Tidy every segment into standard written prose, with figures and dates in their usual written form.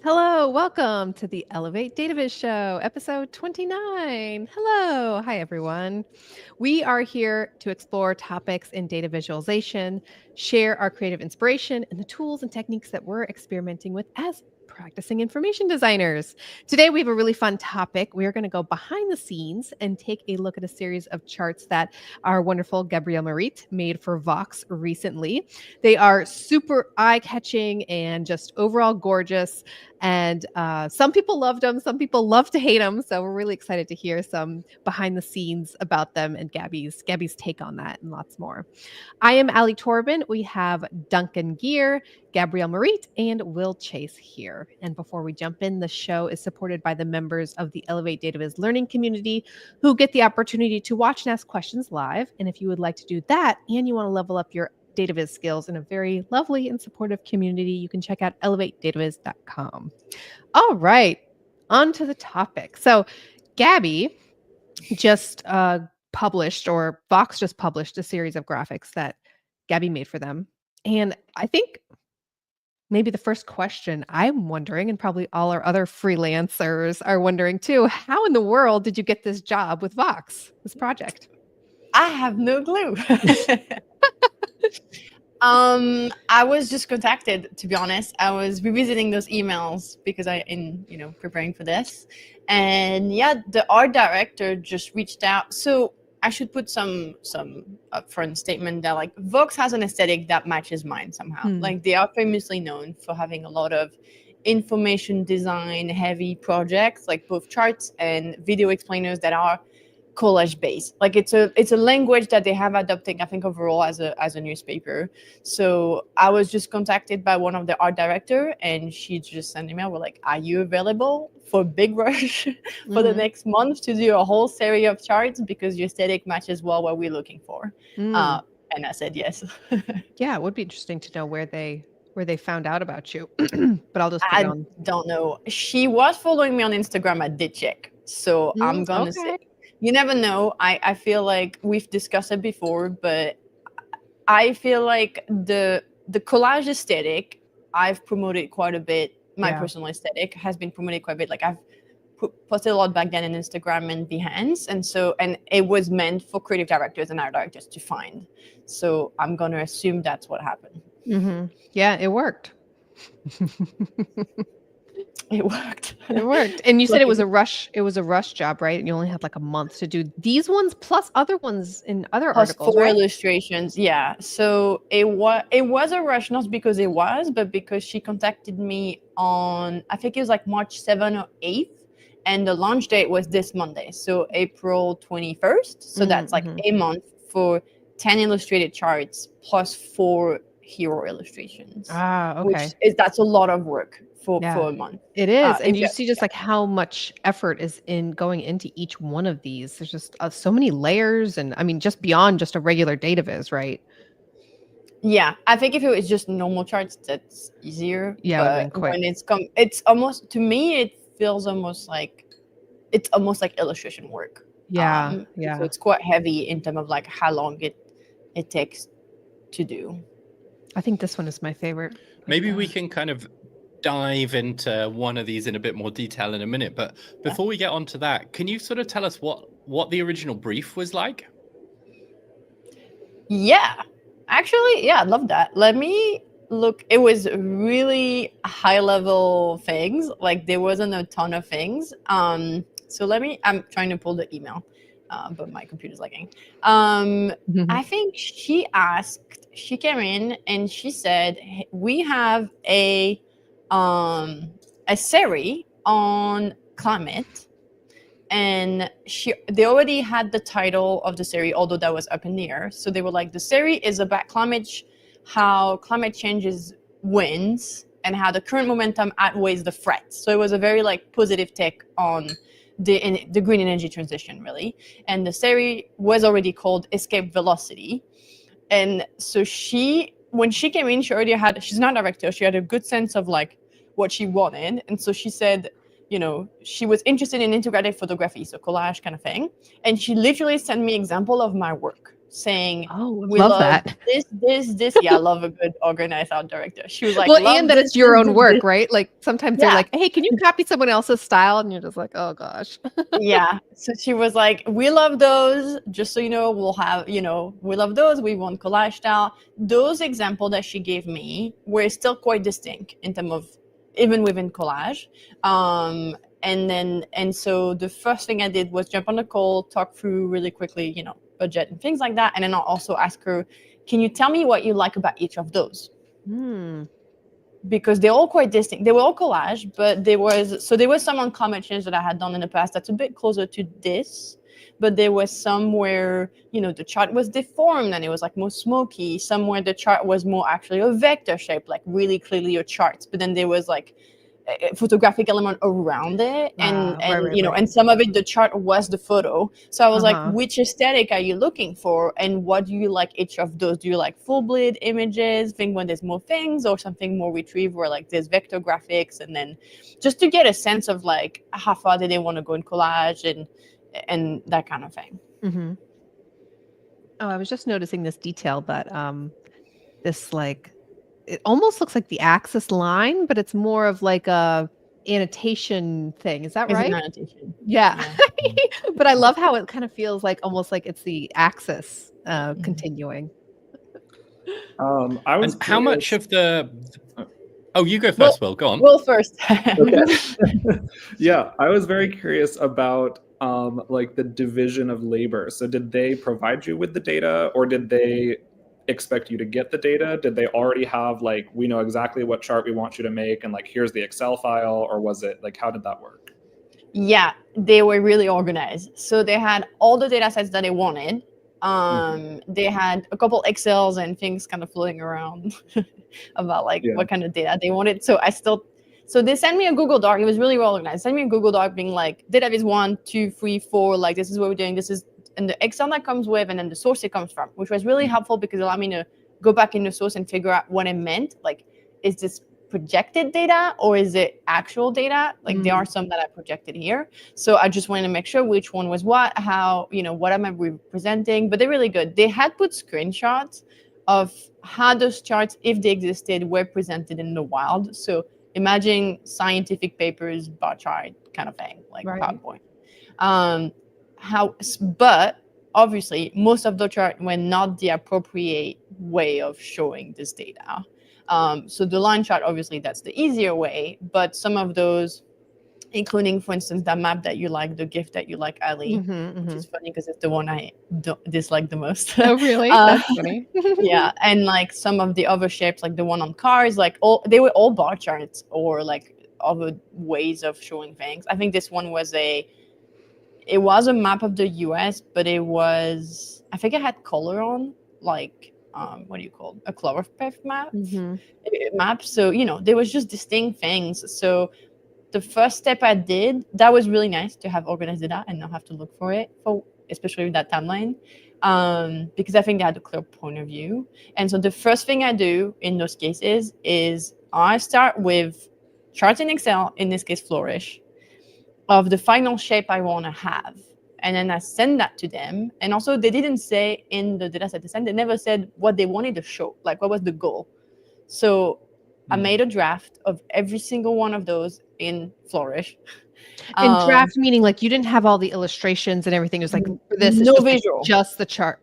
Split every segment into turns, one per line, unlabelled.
Hello, welcome to the Elevate Dataviz Show, episode 29. Hello, hi everyone. We are here to explore topics in data visualization, share our creative inspiration, and the tools and techniques that we're experimenting with as practicing information designers. Today, we have a really fun topic. We are going to go behind the scenes and take a look at a series of charts that our wonderful Gabrielle Marit made for Vox recently. They are super eye catching and just overall gorgeous. And some people loved them, some people love to hate them. So we're really excited to hear some behind the scenes about them and Gabby's take on that and lots more. I am Ali Torben. We have Duncan Gear, Gabrielle Marit, and Will Chase here. And before we jump in, the show is supported by the members of the Elevate Dataviz learning community who get the opportunity to watch and ask questions live. And if you would like to do that and you want to level up your Dataviz skills in a very lovely and supportive community, you can check out elevatedataviz.com. All right, on to the topic. So Gabby just published, or Vox just published a series of graphics that Gabby made for them. And I think maybe the first question I'm wondering, and probably all our other freelancers are wondering too, how in the world did you get this job with Vox, this project?
I have no clue. I was just contacted, to be honest. I was revisiting those emails because preparing for this. And yeah, the art director just reached out. So I should put some upfront statement that like Vox has an aesthetic that matches mine somehow. Like they are famously known for having a lot of information design heavy projects, like both charts and video explainers that are collage based. Like it's a language that they have adopted, I think, overall as a newspaper. So I was just contacted by one of the art director, and she just sent an email. We're like, are you available for Big Rush for the next month to do a whole series of charts because your aesthetic matches well what we're looking for? And I said yes.
Yeah, it would be interesting to know where they found out about you. But I'll just put it on.
Don't know. She was following me on Instagram. I did check. So I'm gonna say, you never know. I feel like we've discussed it before, but I feel like the collage aesthetic I've promoted quite a bit. My personal aesthetic has been promoted quite a bit. Like I've posted a lot back then in Instagram and Behance, and it was meant for creative directors and art directors to find. So I'm gonna assume that's what happened.
Yeah, it worked.
It worked.
It worked. And you said it was a rush job, right? And you only had like a month to do these ones plus other ones in other articles,
4
right?
illustrations. Yeah. So it was a rush, not because it was, but because she contacted me on, I think it was like March 7th or 8th. And the launch date was this Monday. So April 21st. So that's like a month for 10 illustrated charts plus 4 hero illustrations.
Okay.
That's a lot of work for a month.
It is. And you see just like how much effort is in going into each one of these. There's just so many layers. And I mean, just beyond just a regular Dataviz, right?
Yeah, I think if it was just normal charts, that's easier.
Yeah,
but when it's almost, to me, it feels almost like illustration work.
Yeah.
So it's quite heavy in terms of like how long it takes to do.
I think this one is my favorite.
Maybe we can kind of dive into one of these in a bit more detail in a minute. But before we get onto that, can you sort of tell us what the original brief was like?
Yeah, actually, yeah, I'd love that. Let me look. It was really high level things. Like there wasn't a ton of things. So I'm trying to pull the email, but my computer's lagging. I think she came in and she said, hey, we have a series on climate, and they already had the title of the series, although that was up in the air. So they were like, the series is about how climate change wins and how the current momentum outweighs the threats. So it was a very like positive take on the green energy transition, really. And the series was already called Escape Velocity. And so when she came in, she's not a director. She had a good sense of like what she wanted. And so she said, she was interested in integrated photography, so collage kind of thing. And she literally sent me example of my work. saying,
Oh,
we
love
love
that.
this. Yeah, I love a good organized art director. She was like,
Well,
love
and that
this,
it's your own work,
this.
right? Like sometimes they're
Yeah.
like, "Hey, can you copy someone else's style?" And you're just like, "Oh gosh."
Yeah. So she was like, we love those. Just so you know, we'll have, we love those. We want collage style. Those examples that she gave me were still quite distinct in terms of even within collage. And so the first thing I did was jump on a call, talk through really quickly, budget and things like that. And then I'll also ask her, can you tell me what you like about each of those?
Hmm.
Because they're all quite distinct. They were all collage, but there was some uncommon change that I had done in the past that's a bit closer to this. But there was some where, the chart was deformed and it was like more smoky. Some where the chart was more actually a vector shape, like really clearly a chart. But then there was like a photographic element around it, and
Right.
and some of it, the chart was the photo. So I was like,
Uh-huh.
which aesthetic are you looking for, and what do you like each of those? Do you like full bleed images, think when there's more things, or something more retrieved where like there's vector graphics? And then just to get a sense of like how far did they want to go in collage and that kind of thing.
Mm-hmm. Oh, I was just noticing this detail that this like it almost looks like the axis line, but it's more of like a annotation thing. Is that
It's an
right?
annotation.
Yeah.
Yeah.
But I love how it kind of feels like almost like it's the axis
Mhm.
continuing.
I was
And how much
curious.
of the? Oh, you go
Well,
first, Will. Go on.
Will first.
Okay. Yeah, I was very curious about like the division of labor. So did they provide you with the data, or did they expect you to get the data? Did they already have like, we know exactly what chart we want you to make, and like here's the Excel file, or was it like, how did that work?
Yeah, they were really organized. So they had all the data sets that they wanted. They had a couple Excels and things kind of floating around about like
Yeah.
what kind of data they wanted. So they sent me a Google Doc. It was really well organized. Send me a Google Doc being like, Dataviz 1, 2, 3, 4, like this is what we're doing. This is, and the Excel that comes with, and then the source it comes from, which was really helpful because it allowed me to go back in the source and figure out what it meant. Like, is this projected data or is it actual data? Like there are some that I projected here. So I just wanted to make sure which one was what, how, what am I representing? But they're really good. They had put screenshots of how those charts, if they existed, were presented in the wild. So imagine scientific papers, bar chart kind of thing, like
Right.
PowerPoint. But obviously most of the chart were not the appropriate way of showing this data. So the line chart, obviously that's the easier way, but some of those, including for instance that map that you like, the GIF that you like, Ali, which is funny because it's the one I dislike the most.
Oh, really? That's funny.
Yeah, and like some of the other shapes, like the one on cars, like they were all bar charts or like other ways of showing things. I think this one was a map of the US, but I think it had color on, like what do you call it? A chlorophyll map. So there was just distinct things. So the first step I did, that was really nice to have organized data and not have to look for it, especially with that timeline, because I think they had a clear point of view. And so the first thing I do in those cases is I start with charts in Excel, in this case Flourish, of the final shape I want to have. And then I send that to them. And also they didn't say in the data set they sent, they never said what they wanted to show, like what was the goal. So I made a draft of every single one of those in Flourish.
And draft meaning like you didn't have all the illustrations and everything. It was like, for this, it's
no
just
visual.
Like, just the chart.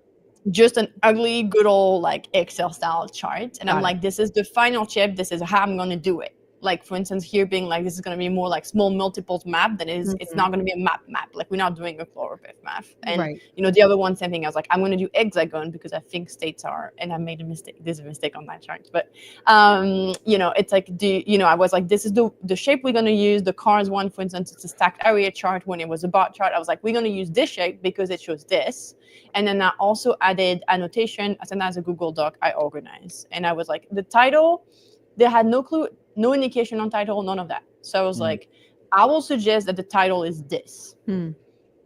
Just an ugly, good old like Excel style chart. And I'm like, this is the final shape. This is how I'm going to do it. Like, for instance, here being like, this is going to be more like small multiples map than it's not going to be a map. Like, we're not doing a chlorophyll map. And, the other one, same thing. I was like, I'm going to do hexagon because I think states are, and I made a mistake. There's a mistake on that chart. But, it's like, I was like, this is the shape we're going to use. The cars one, for instance, it's a stacked area chart. When it was a bar chart, I was like, we're going to use this shape because it shows this. And then I also added annotation. I sent that as a Google Doc. I organized. And I was like, the title, they had no clue, no indication on title, none of that. So I was like, I will suggest that the title is this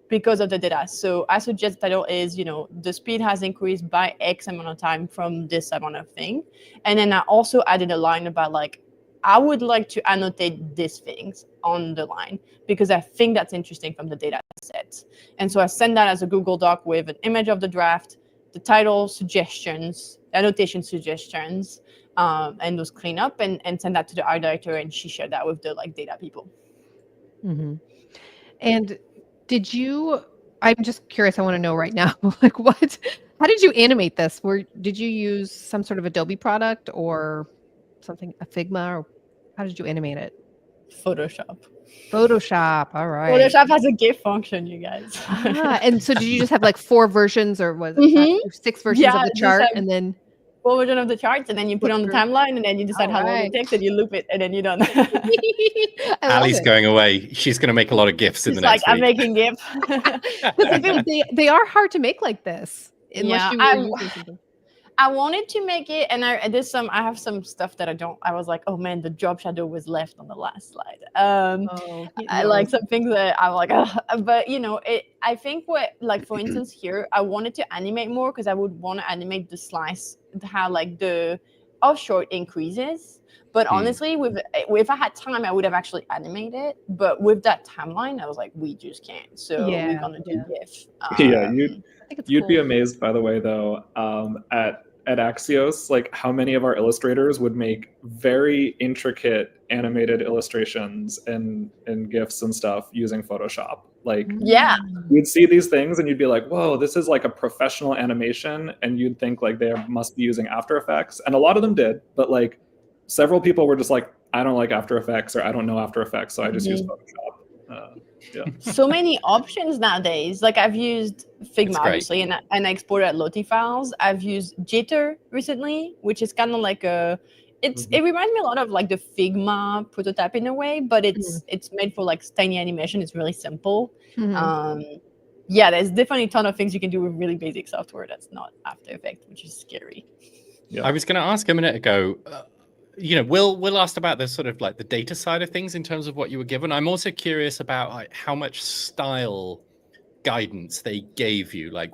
because of the data. So I suggest the title is, the speed has increased by X amount of time from this amount of thing. And then I also added a line about like, I would like to annotate these things on the line because I think that's interesting from the data set. And so I send that as a Google Doc with an image of the draft, the title suggestions, annotation suggestions, and those cleanup, and send that to the art director, and she shared that with the like data people.
Mm-hmm. And did you? I'm just curious. I want to know right now, like, what? How did you animate this? Did you use some sort of Adobe product or something, a Figma, or how did you animate it?
Photoshop.
Photoshop. All right.
Photoshop has a GIF function, you guys.
And so did you just have like 4 versions, or was it
Mhm.
6 versions
Yeah,
of the
just
chart,
have
and then
full version of the charts, and then you put it on the
Flip through.
timeline, and then you decide how long
Alright.
it takes, and you loop it, and then you're done.
I love
Ali's
it.
going away. She's going to make a lot of gifts in
It's
the
like,
next
I'm
week.
making GIF.
But they are hard to make like this unless
Yeah,
you were using something.
I wanted to make it, and I have some stuff that I was like, oh man, the drop shadow was left on the last slide.
Oh,
I
no.
like some things that I'm like, ugh. But you know, I think what, like for instance here, I wanted to animate more because I would want to animate the slice, how like the offshore increases. But honestly, if I had time, I would have actually animated. But with that timeline, I was like, we just can't. So we're
Yeah,
gonna do
yeah.
GIF.
Yeah,
I think it's
you'd be
cool.
amazed, by the way, though, at Axios, like how many of our illustrators would make very intricate animated illustrations and GIFs and stuff using Photoshop. Like
Yeah.
you'd see these things and you'd be like, whoa, this is like a professional animation, and you'd think like they must be using After Effects. And a lot of them did, but like several people were just like, I don't like After Effects, or I don't know After Effects, so I just use Photoshop. Yeah.
So many options nowadays. Like I've used Figma obviously, and I exported Lottie files. I've used Jitter recently, which is kind of like it reminds me a lot of like the Figma prototype in a way, but it's made for like tiny animation. It's really simple. Yeah, there's definitely a ton of things you can do with really basic software that's not After Effects, which is scary.
Yeah.
I was going to ask a minute ago, you know, Will asked about the sort of like the data side of things in terms of what you were given. I'm also curious about like how much style guidance they gave you. Like,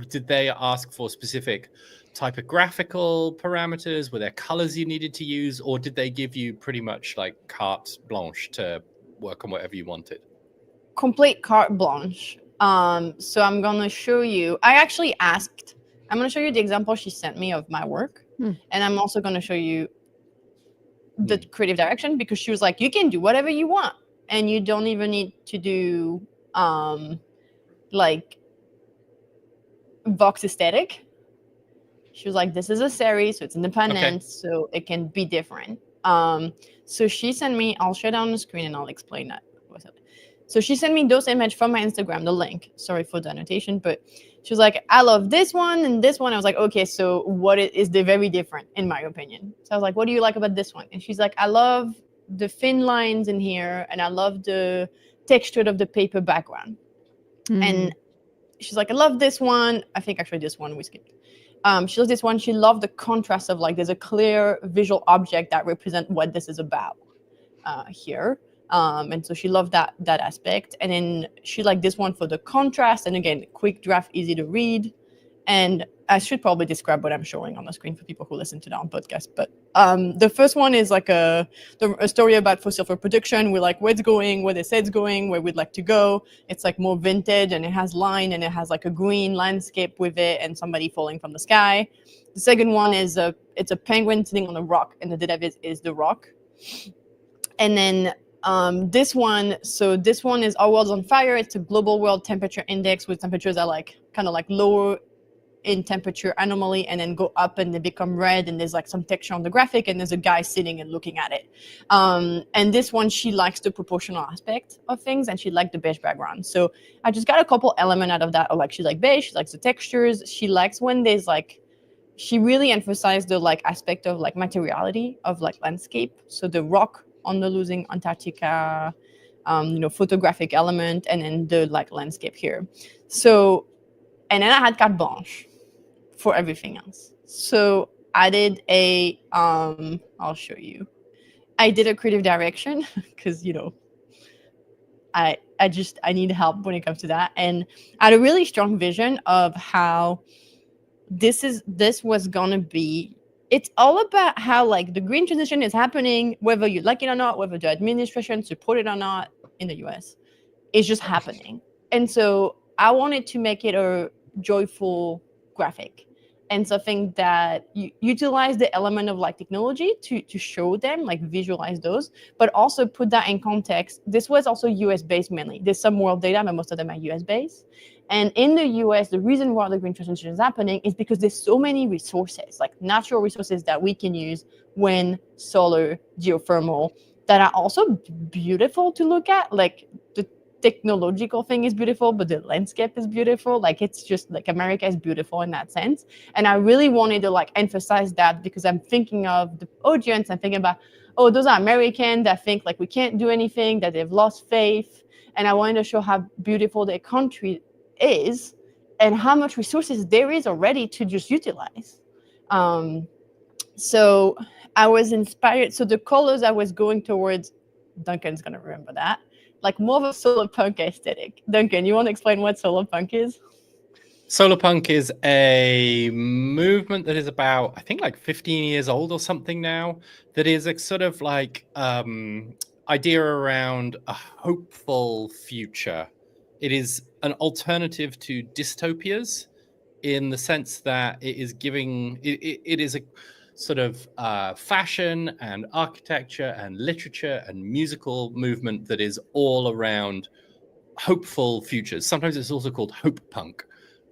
did they ask for specific typographical parameters? Were there colors you needed to use, or did they give you pretty much like carte blanche to work on whatever you wanted?
Complete carte blanche. So I'm gonna show you. I'm gonna show you the example she sent me of my work, and I'm also gonna show you the creative direction, because she was like, you can do whatever you want, and you don't even need to do like Vox aesthetic. She was like, this is a series, so it's independent, so it can be different. So she sent me, I'll share that on the screen and I'll explain that. So she sent me those images from my Instagram, the link. Sorry for the annotation, but she was like, I love this one and this one. I was like, okay, so what is they very different in my opinion? So I was like, what do you like about this one? And she's like, I love the thin lines in here, and I love the texture of the paper background. And she's like, I love this one. I think actually this one we skipped. She loves this one. She loved the contrast of like there's a clear visual object that represents what this is about here. And so she loved that aspect. And then she liked this one for the contrast. And again, quick draft, easy to read. And I should probably describe what I'm showing on the screen for people who listen to that on podcast. But the first one is like a story about fossil fuel production. We're like, where it's going, where they say it's going, where we'd like to go. It's like more vintage, and it has line, and it has like a green landscape with it, and somebody falling from the sky. The second one is it's a penguin sitting on a rock, and the Dataviz is the rock. And then this one is Our World's on Fire. It's a global world temperature index with temperatures that are like kind of like lower in temperature anomaly and then go up and they become red, and there's like some texture on the graphic, and there's a guy sitting and looking at it. And this one, she likes the proportional aspect of things, and she liked the beige background. So I just got a couple elements out of that. Like she likes beige, she likes the textures, she likes when there's like, she really emphasized the like aspect of like materiality of like landscape. So the rock on the losing Antarctica, photographic element, and then the like landscape here. So, and then I had carte blanche for everything else. So I did I'll show you. I did a creative direction because, I need help when it comes to that. And I had a really strong vision of how this was gonna be. It's all about how like the green transition is happening, whether you like it or not, whether the administration support it or not in the US. It's just happening. And so I wanted to make it a joyful graphic, and something that you utilize the element of like technology to show them, like visualize those, but also put that in context. This was also US based mainly. There's some world data, but most of them are US based. And in the US, the reason why the green transition is happening is because there's so many resources, like natural resources that we can use, wind, solar, geothermal, that are also beautiful to look at. Like the technological thing is beautiful, but the landscape is beautiful. Like it's just like America is beautiful in that sense. And I really wanted to like emphasize that, because I'm thinking of the audience. I'm thinking about, oh, those are Americans that think like we can't do anything, that they've lost faith. And I wanted to show how beautiful their country is and how much resources there is already to just utilize. So I was inspired. So the colors I was going towards, Duncan's going to remember that, like more of a solar punk aesthetic. Duncan, you want to explain what solar punk is?
Solar punk is a movement that is about, I think, like 15 years old or something now, that is a sort of like idea around a hopeful future. It is an alternative to dystopias in the sense that it is giving, it is a sort of fashion and architecture and literature and musical movement that is all around hopeful futures. Sometimes it's also called hope punk.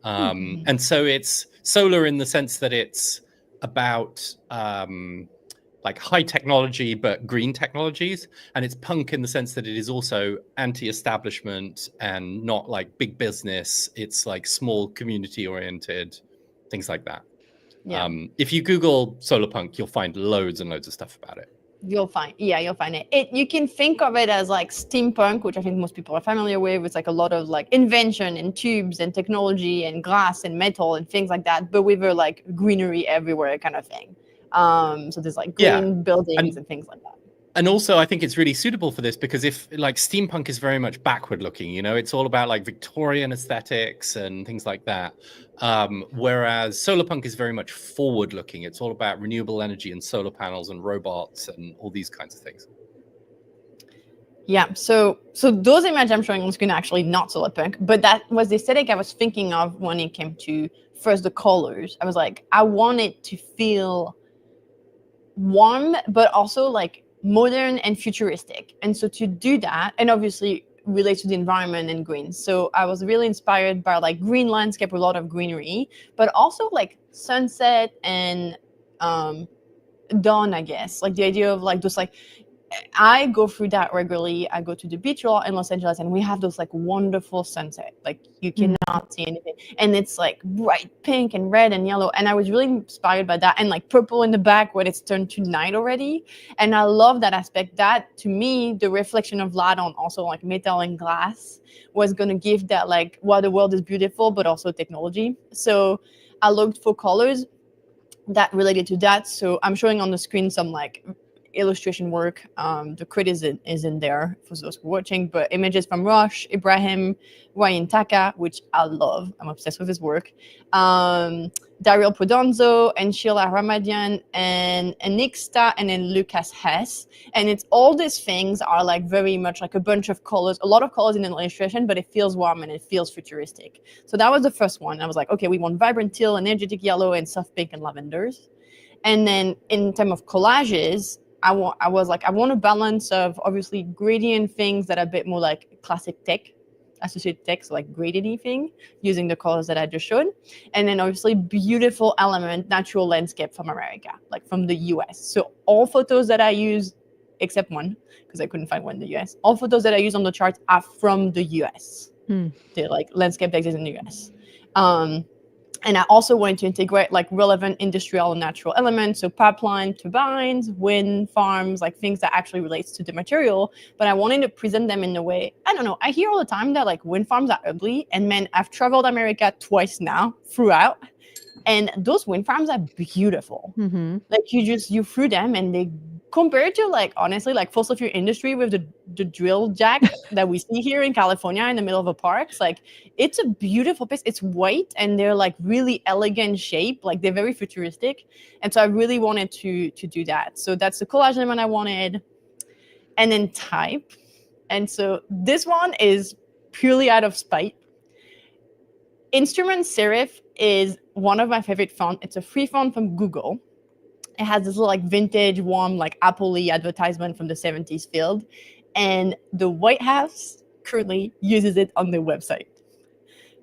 And so it's solar in the sense that it's about like high technology but green technologies, and it's punk in the sense that it is also anti-establishment and not like big business. It's like small community oriented, things like that.
Yeah.
If you Google solar punk, you'll find loads and loads of stuff about it.
You'll find it. You can think of it as like steampunk, which I think most people are familiar with. It's like a lot of like invention and tubes and technology and glass and metal and things like that, but with a like greenery everywhere kind of thing. So there's like green buildings and things like that.
And also, I think it's really suitable for this because if like steampunk is very much backward looking, you know, it's all about like Victorian aesthetics and things like that. Whereas solar punk is very much forward looking. It's all about renewable energy and solar panels and robots and all these kinds of things.
Yeah, so those images I'm showing on screen are actually not solar punk, but that was the aesthetic I was thinking of when it came to first the colors. I was like, I want it to feel warm, but also like modern and futuristic. And so to do that, and obviously relate to the environment and green. So I was really inspired by like green landscape, a lot of greenery, but also like sunset and dawn, I guess. Like the idea of like those like, I go through that regularly. I go to the beach a lot in Los Angeles, and we have those like wonderful sunset. Like you cannot see anything, and it's like bright pink and red and yellow. And I was really inspired by that, and like purple in the back when it's turned to night already. And I love that aspect. That to me, the reflection of light on also like metal and glass was gonna give that like, wow, the world is beautiful, but also technology. So I looked for colors that related to that. So I'm showing on the screen some like illustration work. The credit is in there for those who are watching, but images from Rosh, Ibrahim, Ryan Taka, which I love. I'm obsessed with his work. Daryl Podonzo and Sheila Ramadian and Nixta and then Lucas Hess. And it's all these things are like very much like a bunch of colors, a lot of colors in an illustration, but it feels warm and it feels futuristic. So that was the first one. I was like, okay, we want vibrant teal, energetic yellow, and soft pink and lavenders. And then in terms of collages, I want a balance of obviously gradient things that are a bit more like classic tech, associated tech, so like gradient thing, using the colors that I just showed. And then obviously beautiful element, natural landscape from America, like from the US. So all photos that I use, except one, because I couldn't find one in the US, all photos that I use on the chart are from the US. They're like landscape that exist in the US. And I also wanted to integrate like relevant industrial and natural elements, so pipeline, turbines, wind farms, like things that actually relates to the material. But I wanted to present them in a way, I don't know, I hear all the time that like wind farms are ugly. And man, I've traveled America twice now throughout, and those wind farms are beautiful. Like you through them and they, compared to like honestly like fossil fuel industry with the drill jack that we see here in California in the middle of a park, like it's a beautiful place. It's white and they're like really elegant shape, like they're very futuristic. And so I really wanted to do that. So that's the collage element I wanted. And then type. And so this one is purely out of spite. Instrument serif is one of my favorite fonts. It's a free font from Google. It has this little like vintage, warm, like Apple-y advertisement from the 70s field. And the White House currently uses it on their website,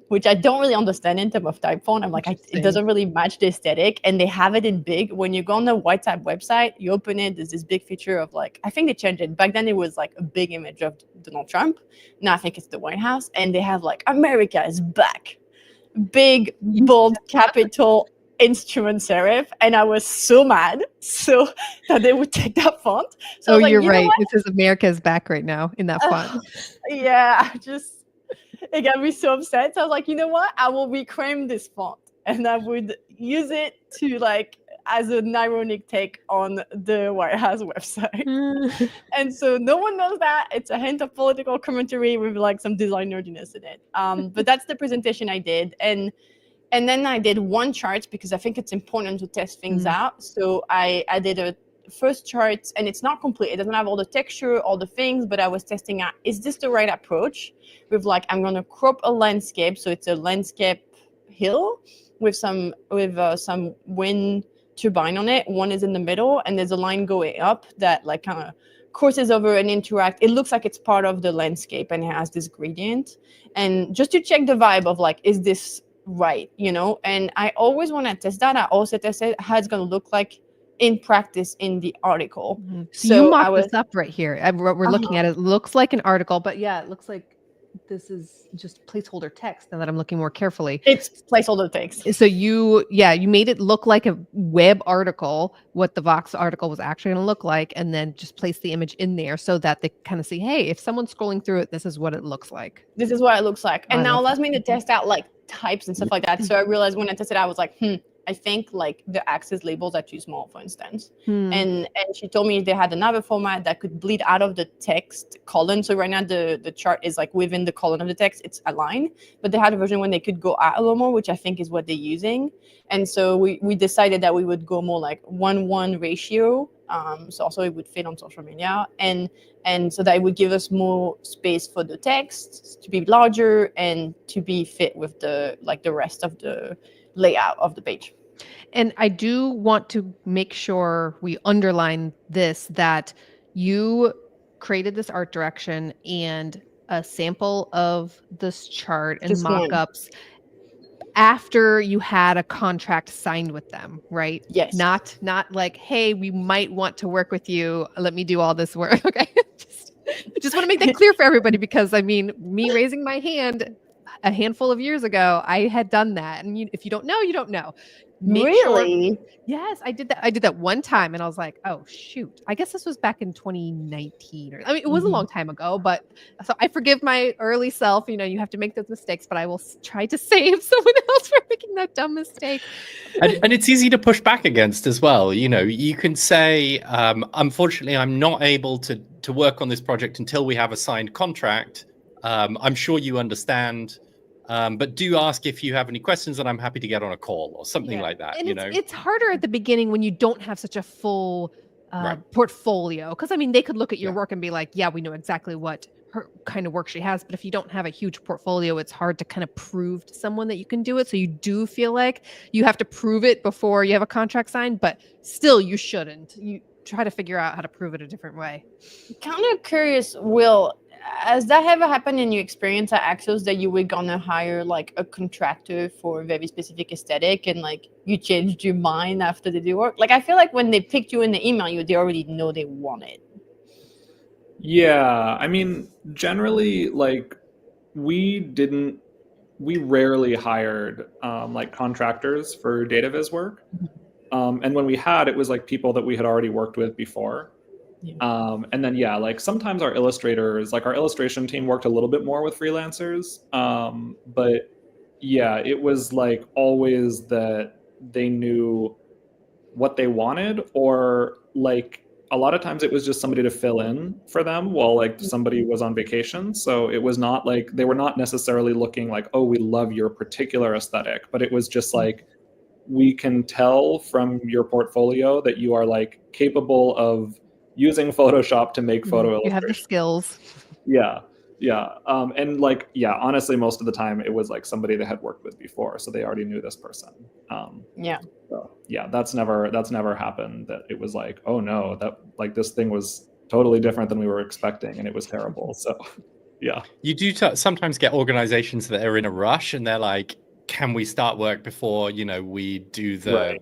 which I don't really understand in terms of type font. I'm like, it doesn't really match the aesthetic. And they have it in big. When you go on the White Type website, you open it, there's this big feature of like, I think they changed it. Back then it was like a big image of Donald Trump. Now I think it's the White House. And they have like, America is back. Big, bold, capital instrument serif. And I was so mad that they would take that font. So I was like,
you're
you know
right.
what?
This is America's back right now in that font.
Yeah, it got me so upset. So I was like, you know what? I will reclaim this font and I would use it to like as an ironic take on the White House website. And so no one knows that. It's a hint of political commentary with like some design nerdiness in it. But that's the presentation I did. And then I did one chart because I think it's important to test things out. So I did a first chart, and it's not complete. It doesn't have all the texture, all the things, but I was testing out, is this the right approach? With like, I'm going to crop a landscape. So it's a landscape hill with some wind turbine on it. One is in the middle, and there's a line going up that like kind of courses over and interact. It looks like it's part of the landscape, and it has this gradient. And just to check the vibe of like, is this right? You know, and I always want to test that. I also tested how it's going to look like in practice in the article.
So you mocked this up right here. We're looking at it. It looks like an article, but yeah, it looks like this is just placeholder text now that I'm looking more carefully.
It's placeholder text.
So you made it look like a web article, what the Vox article was actually going to look like, and then just place the image in there so that they kind of see, hey, if someone's scrolling through it, this is what it looks like.
This is what it looks like. And now allows me to test out like types and stuff like that. So I realized when I tested, I was like, I think like the axis labels are too small, for instance. And she told me they had another format that could bleed out of the text column. So right now the chart is like within the column of the text, it's aligned, but they had a version when they could go out a little more, which I think is what they're using. And so we decided that we would go more like 1:1 ratio. So also it would fit on social media, and so that it would give us more space for the text to be larger and to be fit with the rest of the layout of the page.
And I do want to make sure we underline this, that you created this art direction and a sample of this chart and mock-ups after you had a contract signed with them, right?
Yes.
Not like, hey, we might want to work with you. Let me do all this work. Okay. Just want to make that clear for everybody, because I mean, me raising my hand a handful of years ago, I had done that. And if you don't know, you don't know.
Really?
Yes, I did that. I did that one time, and I was like, "Oh shoot!" I guess this was back in 2019, or I mean, it was a long time ago. But so I forgive my early self. You know, you have to make those mistakes, but I will try to save someone else from making that dumb mistake.
And it's easy to push back against as well. You know, you can say, "Unfortunately, I'm not able to work on this project until we have a signed contract." I'm sure you understand. But do ask if you have any questions, and I'm happy to get on a call or something like that.
And
you know,
it's harder at the beginning when you don't have such a full portfolio. Because I mean, they could look at your work and be like, "Yeah, we know exactly what her kind of work she has." But if you don't have a huge portfolio, it's hard to kind of prove to someone that you can do it. So you do feel like you have to prove it before you have a contract signed. But still, you shouldn't. You try to figure out how to prove it a different way.
Kind of curious, Will. Has that ever happened in your experience at Axios that you were gonna hire like a contractor for a very specific aesthetic, and like you changed your mind after they did work? Like I feel like when they picked you in the email, they already know they want it.
Yeah, I mean, generally, like we rarely hired like contractors for Dataviz work, and when we had, it was like people that we had already worked with before. And then, like sometimes our illustrators, like our illustration team worked a little bit more with freelancers. But yeah, it was like always that they knew what they wanted, or like a lot of times it was just somebody to fill in for them while like somebody was on vacation. So it was not like, they were not necessarily looking like, oh, we love your particular aesthetic, but it was just like, we can tell from your portfolio that you are like capable of using Photoshop to make photo illustrations.
You have the skills.
Yeah. Yeah. And like, yeah, honestly, most of the time it was like somebody they had worked with before, so they already knew this person.
Yeah.
So yeah, that's never happened. That it was like, oh no, that like this thing was totally different than we were expecting, and it was terrible. So yeah.
You do sometimes get organizations that are in a rush and they're like, can we start work before, we do the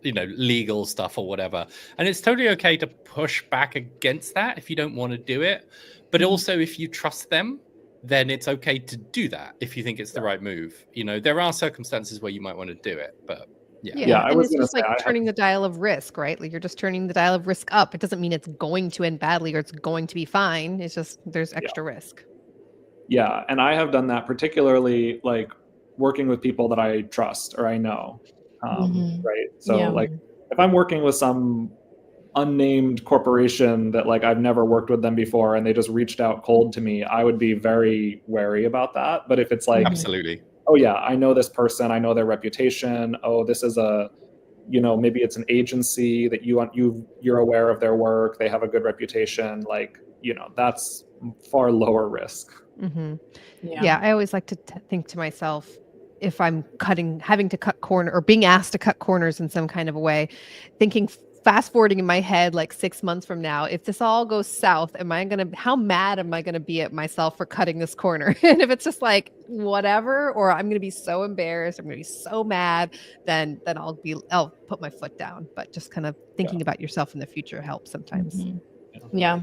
legal stuff or whatever. And it's totally okay to push back against that if you don't want to do it. But also if you trust them, then it's okay to do that if you think it's the right move. There are circumstances where you might want to do it, but
Yeah, I
and
was
it's
gonna
just
say,
like turning the dial of risk, right? Like you're just turning the dial of risk up. It doesn't mean it's going to end badly or it's going to be fine. It's just there's extra risk.
Yeah, and I have done that particularly like working with people that I trust or I know, right? So like if I'm working with some unnamed corporation that like I've never worked with them before and they just reached out cold to me, I would be very wary about that. But if it's like,
absolutely,
oh yeah, I know this person, I know their reputation. Oh, this is maybe it's an agency that you're aware of their work. They have a good reputation. Like, that's far lower risk.
Yeah, I always like to think to myself, if I'm having to cut corner or being asked to cut corners in some kind of a way, thinking fast forwarding in my head like 6 months from now, if this all goes south, how mad am I gonna be at myself for cutting this corner? And if it's just like whatever, or I'm gonna be so embarrassed, I'm gonna be so mad, then I'll put my foot down. But just kind of thinking about yourself in the future helps sometimes.
Yeah.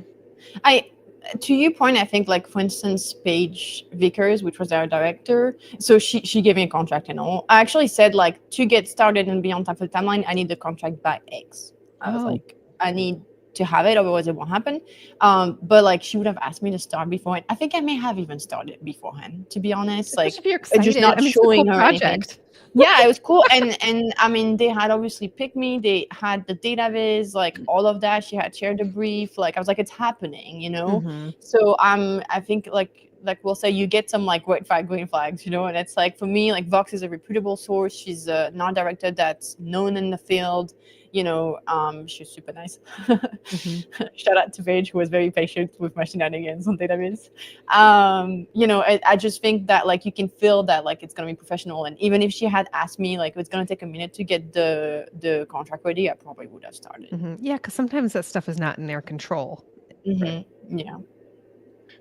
To your point, I think, like, for instance, Paige Vickers, which was our director, so she gave me a contract and all. I actually said, like, to get started and be on top of the timeline, I need the contract by X. I was like, I need to have it, otherwise it won't happen. But like, she would have asked me to start beforehand. I think I may have even started beforehand, to be honest. Like,
if you're excited,
just not showing her
project.
anything. Yeah, it was cool. And I mean, they had obviously picked me. They had the Dataviz, like all of that. She had shared the brief. Like, I was like, it's happening, So I think like we'll say, you get some like red flag, green flags, and it's like, for me, like, Vox is a reputable source. She's a non-director that's known in the field. She's super nice. Shout out to Paige, who was very patient with my shenanigans on Dataviz. I just think that, like, you can feel that, like, it's gonna be professional. And even if she had asked me, like, it's gonna take a minute to get the contract ready, I probably would have started.
Yeah, because sometimes that stuff is not in their control.
Right? Yeah.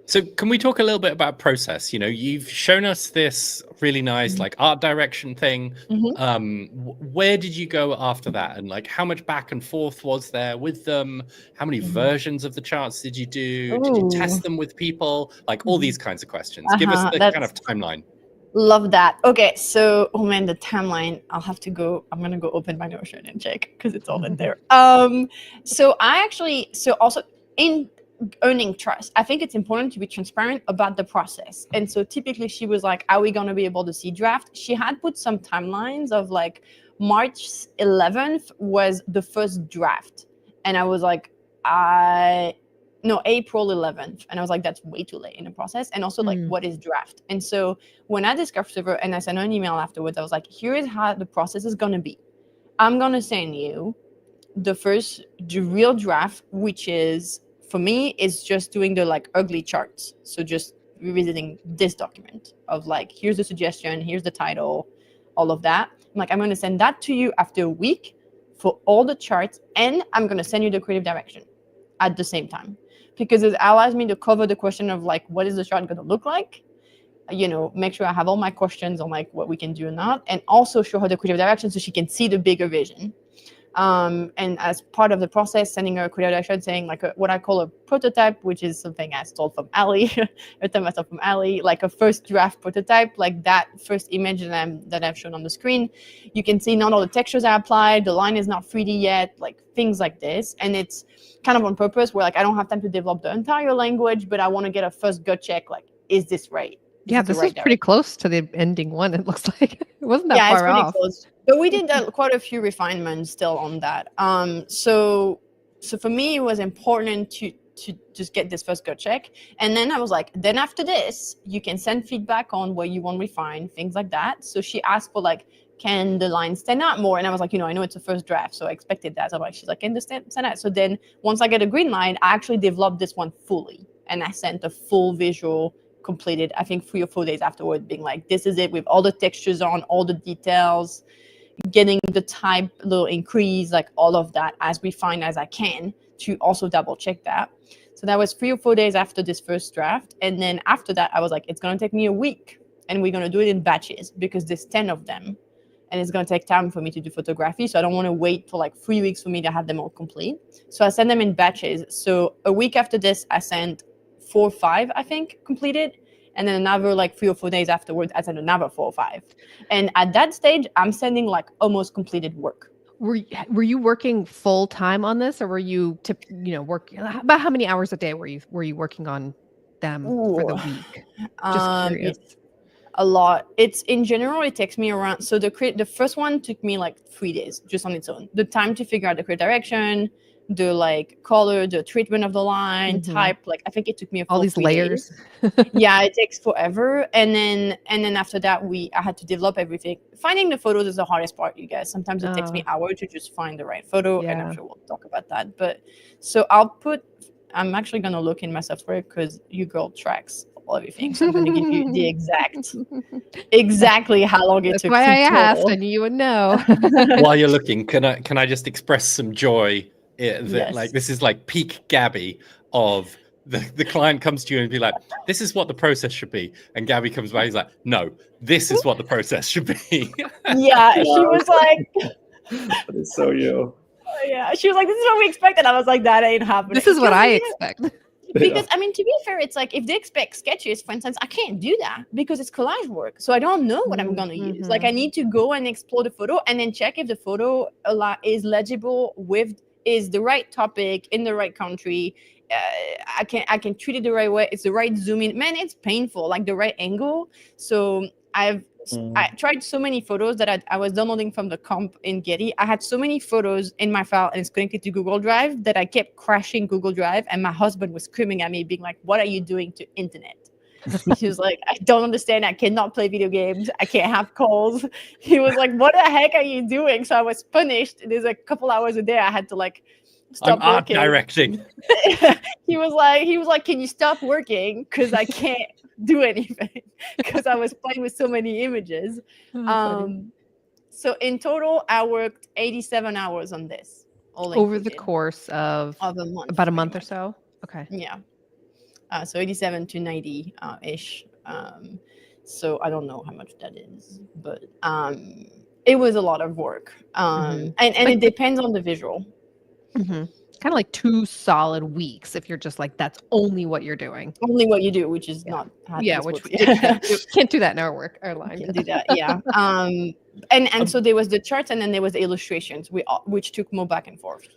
So can we talk a little bit about process? You've shown us this really nice like art direction thing. Where did you go after that? And like, how much back and forth was there with them? How many versions of the charts did you do? Did you test them with people? Like all these kinds of questions. Give us the kind of timeline.
Love that. Okay, so the timeline. I'm gonna go open my Notion and check because it's all in there. So also in earning trust, I think it's important to be transparent about the process. And so typically she was like, are we going to be able to see draft? She had put some timelines of like March 11th was the first draft. And I was like, April 11th. And I was like, that's way too late in the process. And also like, what is draft? And so when I discussed with her and I sent her an email afterwards, I was like, here is how the process is going to be. I'm going to send you the real draft, which is, for me, is just doing the like ugly charts. So just revisiting this document of like, here's the suggestion, here's the title, all of that. I'm going to send that to you after a week for all the charts. And I'm going to send you the creative direction at the same time, because it allows me to cover the question of like, what is the chart going to look like? Make sure I have all my questions on like what we can do or not, and also show her the creative direction so she can see the bigger vision. And as part of the process, sending her a creative direction, saying like what I call a prototype, which is something I stole from Ali, from Ali, like a first draft prototype, like that first image that I've shown on the screen. You can see not all the textures I applied, the line is not 3D yet, like things like this. And it's kind of on purpose where like I don't have time to develop the entire language, but I want to get a first gut check, like, is this right?
This is pretty close to the ending one, it looks like. It wasn't that far off.
Pretty close. But we did quite a few refinements still on that. So for me, it was important to just get this first gut check. And then I was like, then after this, you can send feedback on where you want to refine, things like that. So she asked for like, can the line stand out more? And I was like, I know it's a first draft, so I expected that. So I'm like, she's like, can the stand out? So then once I get a green line, I actually developed this one fully. And I sent a full visual completed, I think 3 or 4 days afterward, being like, this is it, with all the textures on, all the details, getting the type a little increase, like all of that as refined as I can, to also double check that. So that was 3 or 4 days after this first draft. And then after that, I was like, it's going to take me a week, and we're going to do it in batches because there's 10 of them. And it's going to take time for me to do photography. So I don't want to wait for like 3 weeks for me to have them all complete. So I send them in batches. So a week after this, I sent 4 or 5, I think, completed. And then another like 3 or 4 days afterwards, I sent another 4 or 5. And at that stage, I'm sending like almost completed work.
Were you working full time on this, or were you working about how many hours a day were you working on them for the week? Just curious.
A lot. It's in general, it takes me around. So the first one took me like 3 days just on its own. The time to figure out the creative direction, the like color, the treatment of the line, type. Like I think it took me a full
all these
3
layers.
days. Yeah, it takes forever. And then after that, I had to develop everything. Finding the photos is the hardest part, you guys. Sometimes it takes me hours to just find the right photo, and I'm sure we'll talk about that. But so I'm actually gonna look in my software because you girl tracks everything, so I'm going to give you the exactly how long it took.
That's why I asked. I knew you would know.
While you're looking, can I just express some joy that
Yes.
like this is like peak Gabby of the client comes to you and be like, this is what the process should be, and Gabby comes back, he's like, no, this is what the process should be.
Yeah, she was like,
that is so you.
Yeah, she was like, this is what we expected. I was like, that ain't happening.
This is what I expect.
Because I mean, to be fair, it's like if they expect sketches, for instance, I can't do that because it's collage work. So I don't know what I'm gonna use. Like I need to go and explore the photo and then check if the photo is legible is the right topic in the right country. I can treat it the right way. It's the right zoom in. Man, it's painful, like the right angle. So I tried so many photos that I was downloading from the comp in Getty. I had so many photos in my file and it's connected to Google Drive that I kept crashing Google Drive, and my husband was screaming at me, being like, what are you doing to internet? He was like, I don't understand. I cannot play video games. I can't have calls. He was like, what the heck are you doing? So I was punished. There's a couple hours a day I had to like stop
I'm art
working.
directing.
He was like, can you stop working? Because I can't do anything because I was playing with so many images. So in total, I worked 87 hours on this.
Over the course of
a month,
about a month or so. Okay.
Yeah. So 87 to 90 ish. So I don't know how much that is, but it was a lot of work. And it depends on the visual.
Kind of like 2 solid weeks if you're just like, that's only what you're doing.
Only what you do, which is not how
which
works.
can't do that in our line.
Can't do that, yeah. And so there was the charts, and then there was the illustrations, which took more back and forth.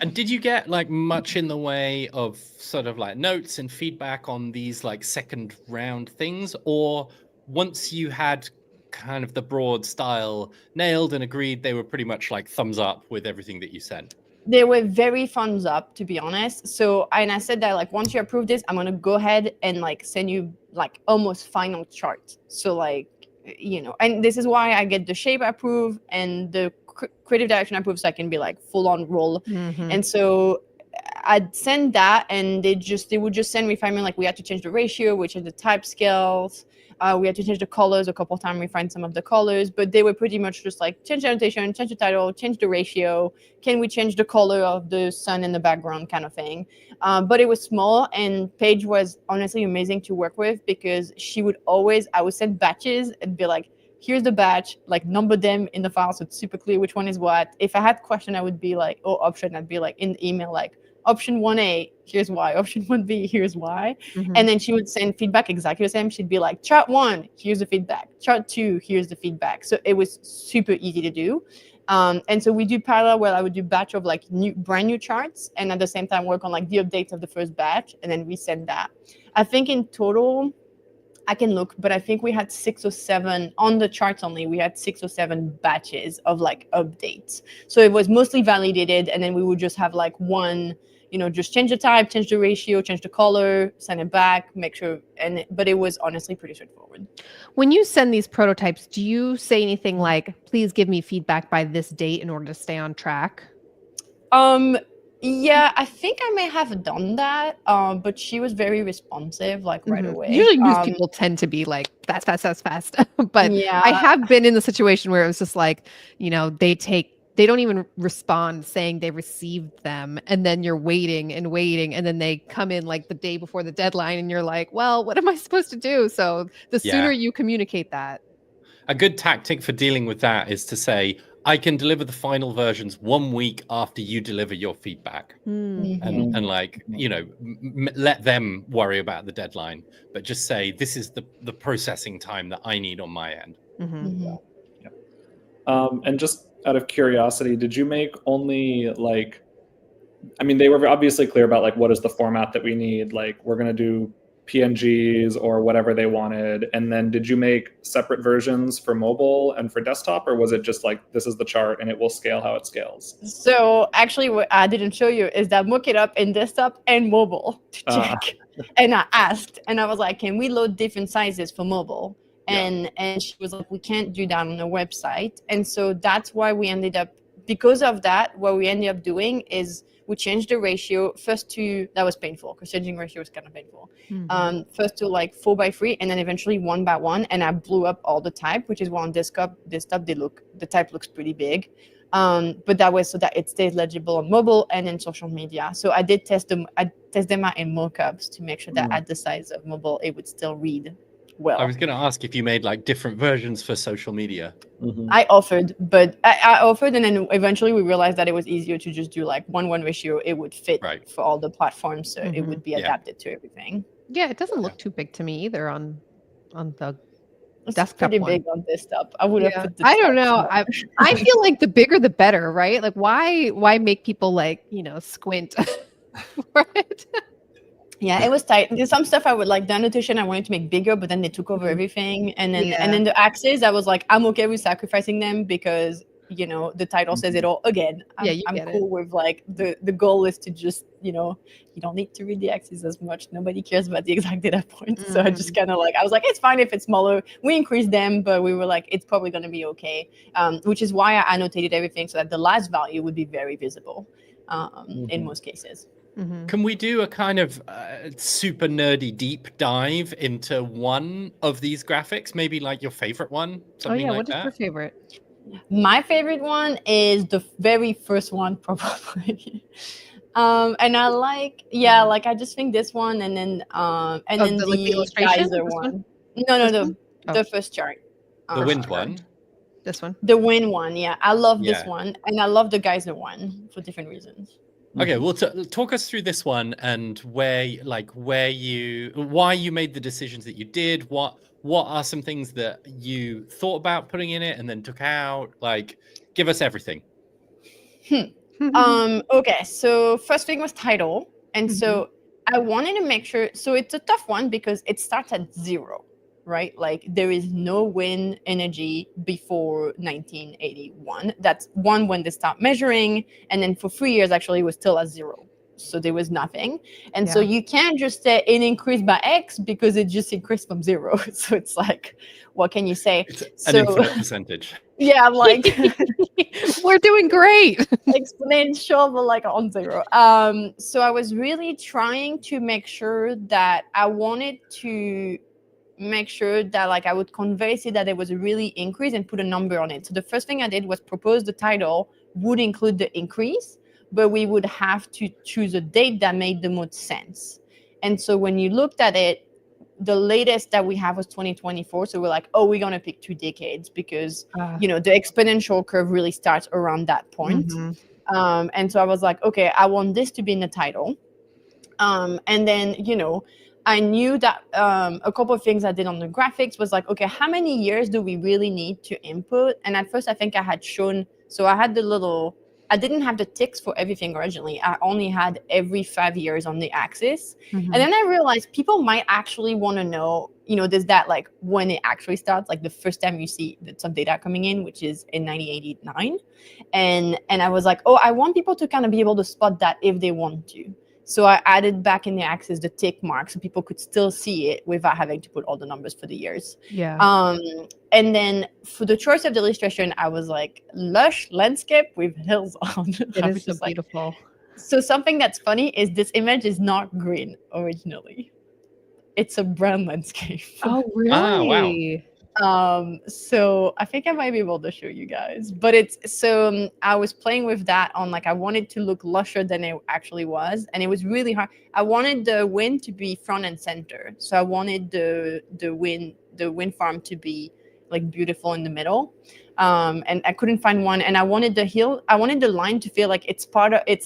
And did you get like much in the way of sort of like notes and feedback on these like second round things, or once you had kind of the broad style nailed and agreed, they were pretty much like thumbs up with everything that you sent?
They were very thumbs up, to be honest. So, and I said that like, once you approve this, I'm going to go ahead and like send you like almost final chart. So like, and this is why I get the shape approved and the creative direction approved, so I can be like full on roll. And so I'd send that, and they would just send refinement. Like we had to change the ratio, which is the type scales. We had to change the colors a couple of times, refine some of the colors, but they were pretty much just like change the annotation, change the title, change the ratio. Can we change the color of the sun in the background, kind of thing? But it was small, and Paige was honestly amazing to work with because I would send batches and be like, here's the batch, like number them in the file so it's super clear which one is what. If I had question, I would be like, option, I'd be like in the email, like option 1A, here's why. Option 1B, here's why. And then she would send feedback exactly the same. She'd be like, chart 1, here's the feedback. Chart 2, here's the feedback. So it was super easy to do. And so we do parallel where I would do batch of like brand new charts, and at the same time work on like the updates of the first batch, and then resend that. I think in total, I can look, but I think we had 6 or 7 on the charts only. We had 6 or 7 batches of like updates. So it was mostly validated, and then we would just have like one, just change the type, change the ratio, change the color, send it back, make sure. But it was honestly pretty straightforward.
When you send these prototypes, do you say anything like, please give me feedback by this date in order to stay on track?
Yeah, I think I may have done that, but she was very responsive, like right
Mhm.
away.
Usually news people tend to be like fast, fast, fast, fast. But
Yeah,
I have been in the situation where it was just like, they don't even respond saying they received them, and then you're waiting and waiting, and then they come in like the day before the deadline, and you're like, well, what am I supposed to do? So the sooner you communicate that.
A good tactic for dealing with that is to say, I can deliver the final versions 1 week after you deliver your feedback.
mhm.
And like, let them worry about the deadline, but just say, this is the processing time that I need on my end.
Mhm.
And just out of curiosity, did you make only like, I mean, they were obviously clear about like what is the format that we need, like we're going to do PNGs or whatever they wanted, and then did you make separate versions for mobile and for desktop, or was it just like this is the chart and it will scale how it scales?
So actually, what I didn't show you is that I mock it up in desktop and mobile to check. And I asked, and I was like, "Can we load different sizes for mobile?" And she was like, "We can't do that on the website." And so that's why we ended up, because of that, what we ended up doing is we changed the ratio first to, that was painful because changing ratio was kind of painful. First to like 4x3, and then eventually 1x1, and I blew up all the type, which is why on desktop the type looks pretty big. But that way so that it stays legible on mobile and in social media. So I did test them out in mockups to make sure that at the size of mobile it would still read well.
I was going to ask if you made like different versions for social media.
I offered, and then eventually we realized that it was easier to just do like 1:1 ratio. It would fit for all the platforms, so it would be adapted to everything.
Yeah, it doesn't look too big to me either on the
It's
desktop
pretty
one.
big on desktop. I would have put the
I don't
text
know.
more.
I feel like the bigger the better, right? Like why make people like, squint for it?
Yeah, it was tight. There's some stuff I would like, the annotation I wanted to make bigger, but then they took over everything. And then the axes, I was like, I'm okay with sacrificing them because the title says it all. Again, I'm cool with like the goal is to just, you don't need to read the axes as much. Nobody cares about the exact data points. So I just kind of like, I was like, it's fine if it's smaller. We increased them, but we were like, it's probably going to be okay. Which is why I annotated everything so that the last value would be very visible in most cases.
Can we do a kind of super nerdy deep dive into one of these graphics? Maybe like your favorite one? Something like
what is
that?
your favorite?
My favorite one is the very first one, probably. And I like, I just think this one, and then the geyser one. No, the first chart.
The wind one.
This one.
The wind one, yeah. I love this one, and I love the geyser one for different reasons.
Okay, well, talk us through this one and why you made the decisions that you did. What are some things that you thought about putting in it and then took out? Like, give us everything.
Okay, so first thing was title, and so I wanted to make sure. So it's a tough one because it starts at 0. Right? Like there is no wind energy before 1981. That's one when they stopped measuring. And then for 3 years, actually, it was still at 0. So there was nothing. And so you can't just say it increased by X because it just increased from 0. So it's like, what can you say?
It's an infinite percentage.
Yeah, I'm like,
we're doing great.
Exponential, but like on 0. So I was really trying to make sure that I wanted to make sure that like I would convey that there was a really increase and put a number on it. So the first thing I did was propose the title would include the increase, but we would have to choose a date that made the most sense. And so when you looked at it, the latest that we have was 2024. So we're like, we're going to pick 2 decades because, the exponential curve really starts around that point. And so I was like, okay, I want this to be in the title. And then, I knew that a couple of things I did on the graphics was like, okay, how many years do we really need to input? And at first I think I had shown, so I had I didn't have the ticks for everything originally. I only had every 5 years on the axis. And then I realized people might actually want to know, there's that like when it actually starts, like the first time you see some data coming in, which is in 1989. And I was like, I want people to kind of be able to spot that if they want to. So I added back in the axis the tick mark so people could still see it without having to put all the numbers for the years. And then for the choice of the illustration, I was like, lush landscape with hills on.
It is so beautiful.
So something that's funny is this image is not green originally. It's a brown landscape.
Oh, really?
Ah, wow.
So I think I might be able to show you guys, but I was playing with that on like, I wanted to look lusher than it actually was. And it was really hard. I wanted the wind to be front and center. So I wanted the wind farm to be like beautiful in the middle. And I couldn't find one. And I wanted the line to feel like it's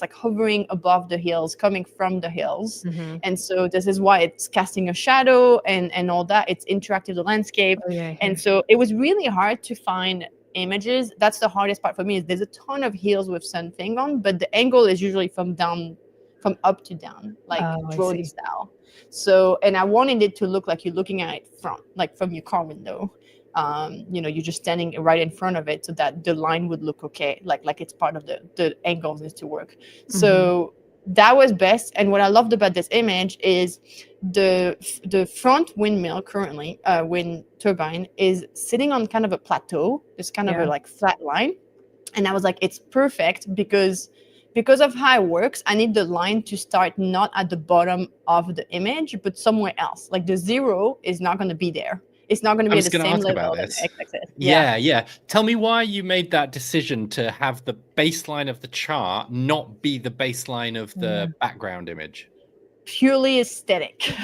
like hovering above the hills, coming from the hills.
Mhm.
And so this is why it's casting a shadow and all that. It's interactive, the landscape.
Oh, yeah,
And so it was really hard to find images. That's the hardest part for me, is there's a ton of hills with something on, but the angle is usually from up to down, like
I
drone
see.
style. So, and I wanted it to look like you're looking at it from your car window. You're just standing right in front of it, so that the line would look okay, like it's part of the angles needs to work. So that was best. And what I loved about this image is the front windmill currently, wind turbine, is sitting on kind of a plateau. It's kind of a like flat line, and I was like, it's perfect because of how it works. I need the line to start not at the bottom of the image, but somewhere else. Like the 0 is not going to be there. It's not going to be at the same level as the x-axis.
Yeah. Tell me why you made that decision to have the baseline of the chart not be the baseline of the background image.
Purely aesthetic.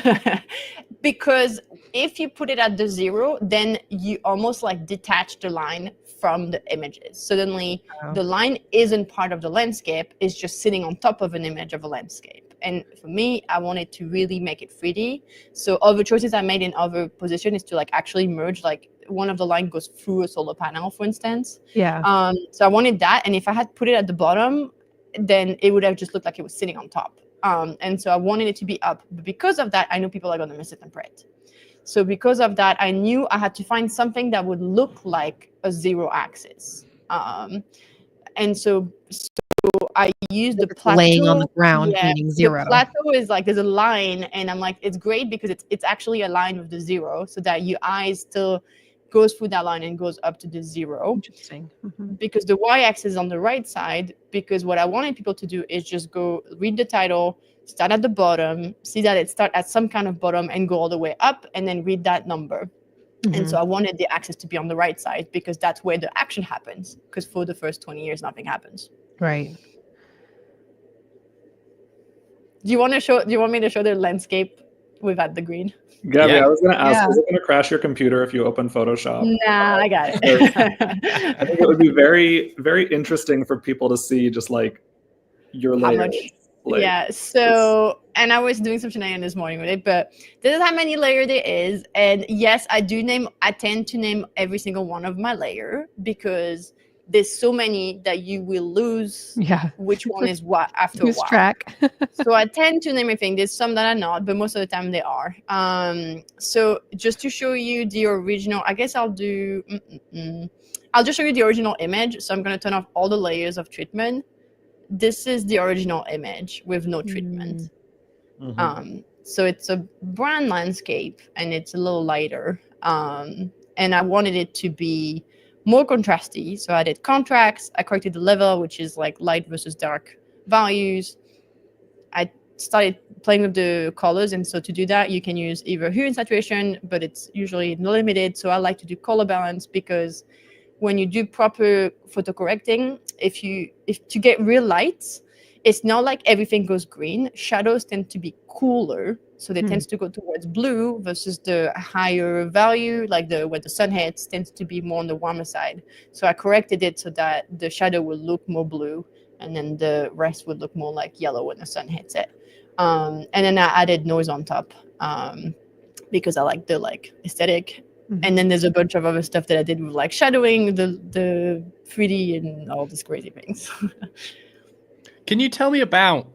Because if you put it at the 0, then you almost like detach the line from the images. Suddenly the line isn't part of the landscape, it's just sitting on top of an image of a landscape. And for me, I wanted to really make it 3D. So all the choices I made in other position is to like actually merge, like one of the line goes through a solar panel, for instance.
Yeah.
So I wanted that. And if I had put it at the bottom, then it would have just looked like it was sitting on top. And so I wanted it to be up. But because of that, I knew people are going to misinterpret. So because of that, I knew I had to find something that would look like a 0 axis. And so I used the plateau.
Laying on the ground, meaning 0.
The plateau is like, there's a line, and I'm like, it's great because it's actually a line with the 0, so that your eyes still goes through that line and goes up to the 0.
Interesting.
Because the y-axis is on the right side, because what I wanted people to do is just go read the title, start at the bottom, see that it start at some kind of bottom and go all the way up, and then read that number. And so I wanted the axis to be on the right side, because that's where the action happens, because for the first 20 years nothing happens.
Right.
Do you want me to show the landscape without the green?
Gabby,
Yeah.
I was going to ask, is it going to crash your computer if you open Photoshop?
Nah, I got it.
I think it would be very, very interesting for people to see just like your
How
layers.
much? Yeah, so, and I was doing some shenanigans this morning with it, but this is how many layers there is. And yes, I tend to name every single one of my layer, because there's so many that you will lose which one is what after a while.
Track.
So I tend to name everything. There's some that are not, but most of the time they are. So just to show you the original, I guess I'll do, I'll just show you the original image. So I'm going to turn off all the layers of treatment. This is the original image with no treatment. So it's a brown landscape, and it's a little lighter. And I wanted it to be more contrasty. So I did contrast. I corrected the level, which is like light versus dark values. I started playing with the colors. And so to do that, you can use either hue and saturation, but it's usually limited. So I like to do color balance, because when you do proper photo correcting, if to get real lights, it's not like everything goes green. Shadows tend to be cooler, so they tend to go towards blue, versus the higher value, like where the sun hits, tends to be more on the warmer side. So I corrected it so that the shadow will look more blue, and then the rest would look more like yellow when the sun hits it. And then I added noise on top, because I like the aesthetic. And then there's a bunch of other stuff that I did with like shadowing, the 3D, and all these crazy things.
Can you tell me about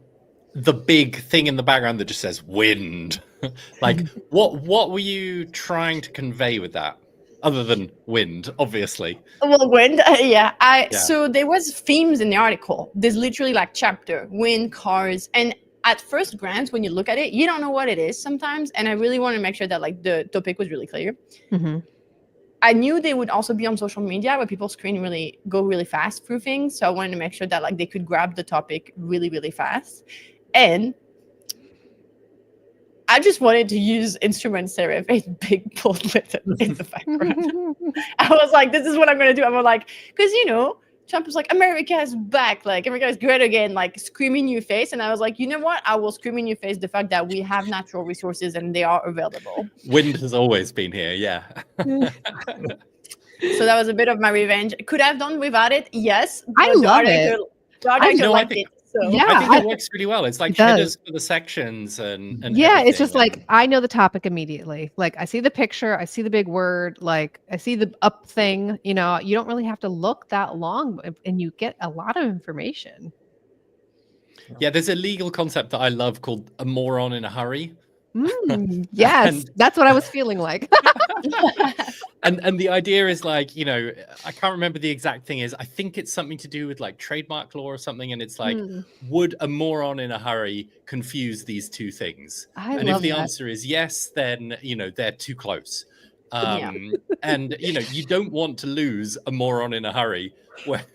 the big thing in the background that just says wind? Like, what were you trying to convey with that, other than wind, obviously?
Well, wind, yeah. So there was themes in the article. There's literally like chapter, wind, cars, and at first glance, when you look at it, you don't know what it is sometimes. And I really want to make sure that like the topic was really clear. I knew they would also be on social media where people go really fast through things. So I wanted to make sure that like they could grab the topic really, really fast. And I just wanted to use instrument serif in big bold letter in the background. I was like, this is what I'm going to do. I'm like, because, you know, Trump was like, America is back. Like, America is great again. Like, scream in your face. And I was like, you know what? I will scream in your face the fact that we have natural resources and they are available.
Wind has always been here. Yeah.
So that was a bit of my revenge. Could I have done without it? Yes.
I love it.
I think so.
Yeah,
I think it works really well. It's like
it does.
headers for the sections and
yeah, it's just
everything.
like I know the topic immediately. Like I see the picture, I see the big word, like I see the up thing. You know, you don't really have to look that long, and you get a lot of information.
Yeah, there's a legal concept that I love called a moron in a hurry.
Yes,
And-
that's what I was feeling like.
And the idea is like, you know, I can't remember the exact thing is. I think it's something to do with like trademark law or something. And it's like, would a moron in a hurry confuse these two things? And if the answer is yes, then, you know, they're too close. And, you know, you don't want to lose a moron in a hurry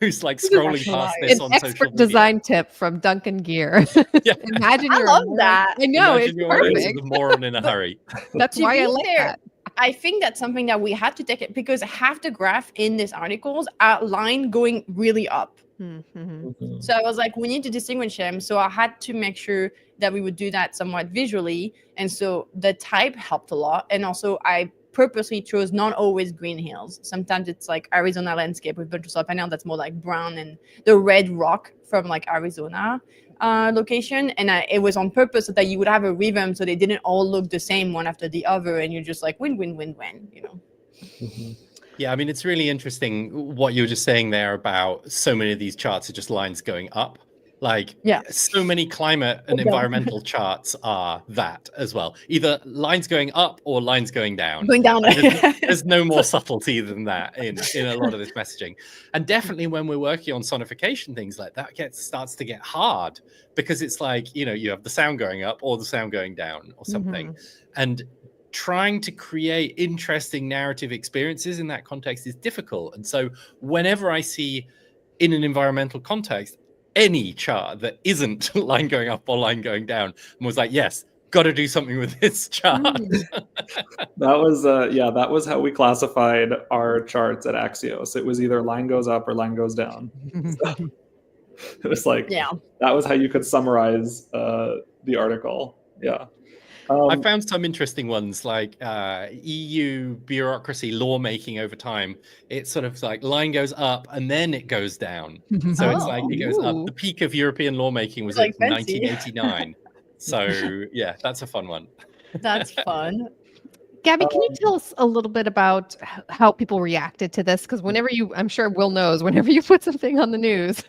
who's like scrolling past this
An
on social
expert
media.
design tip from Duncan Gear.
Yeah.
Imagine
I
you're
love
a moron.
that.
I know,
Imagine
it's
you're always
perfect.
the moron in a hurry.
That's
To
why
be
I like
fair,
that.
I think that's something that we had to take it because half the graph in these articles are line going really up. So I was like, we need to distinguish them. So I had to make sure that we would do that somewhat visually. And so the type helped a lot. And also I purposely chose not always green hills. Sometimes it's like Arizona landscape with a bunch of solar panels that's more like brown and the red rock from like Arizona location. And it was on purpose so that you would have a rhythm so they didn't all look the same one after the other. And you're just like win, win, win, win, you know.
Yeah, I mean, it's really interesting what you were just saying there about so many of these charts are just lines going up. Like, so many climate and environmental charts are that as well. Either lines going up or lines going down.
Going down.
There's no more subtlety than that in a lot of this messaging. And definitely when we're working on sonification, things like that starts to get hard because it's like, you know, you have the sound going up or the sound going down or something. And trying to create interesting narrative experiences in that context is difficult. And so whenever I see in an environmental context, any chart that isn't line going up or line going down, and was like, yes, got to do something with this chart.
That was how we classified our charts at Axios. It was either line goes up or line goes down. So it was like, that was how you could summarize the article. Yeah.
I found some interesting ones like EU bureaucracy lawmaking over time. It's sort of like line goes up and then it goes down. So it's like it goes up. The peak of European lawmaking was like 1989. So yeah, that's a fun one.
That's fun.
Gabby, can you tell us a little bit about how people reacted to this? Because whenever I'm sure Will knows, whenever you put something on the news,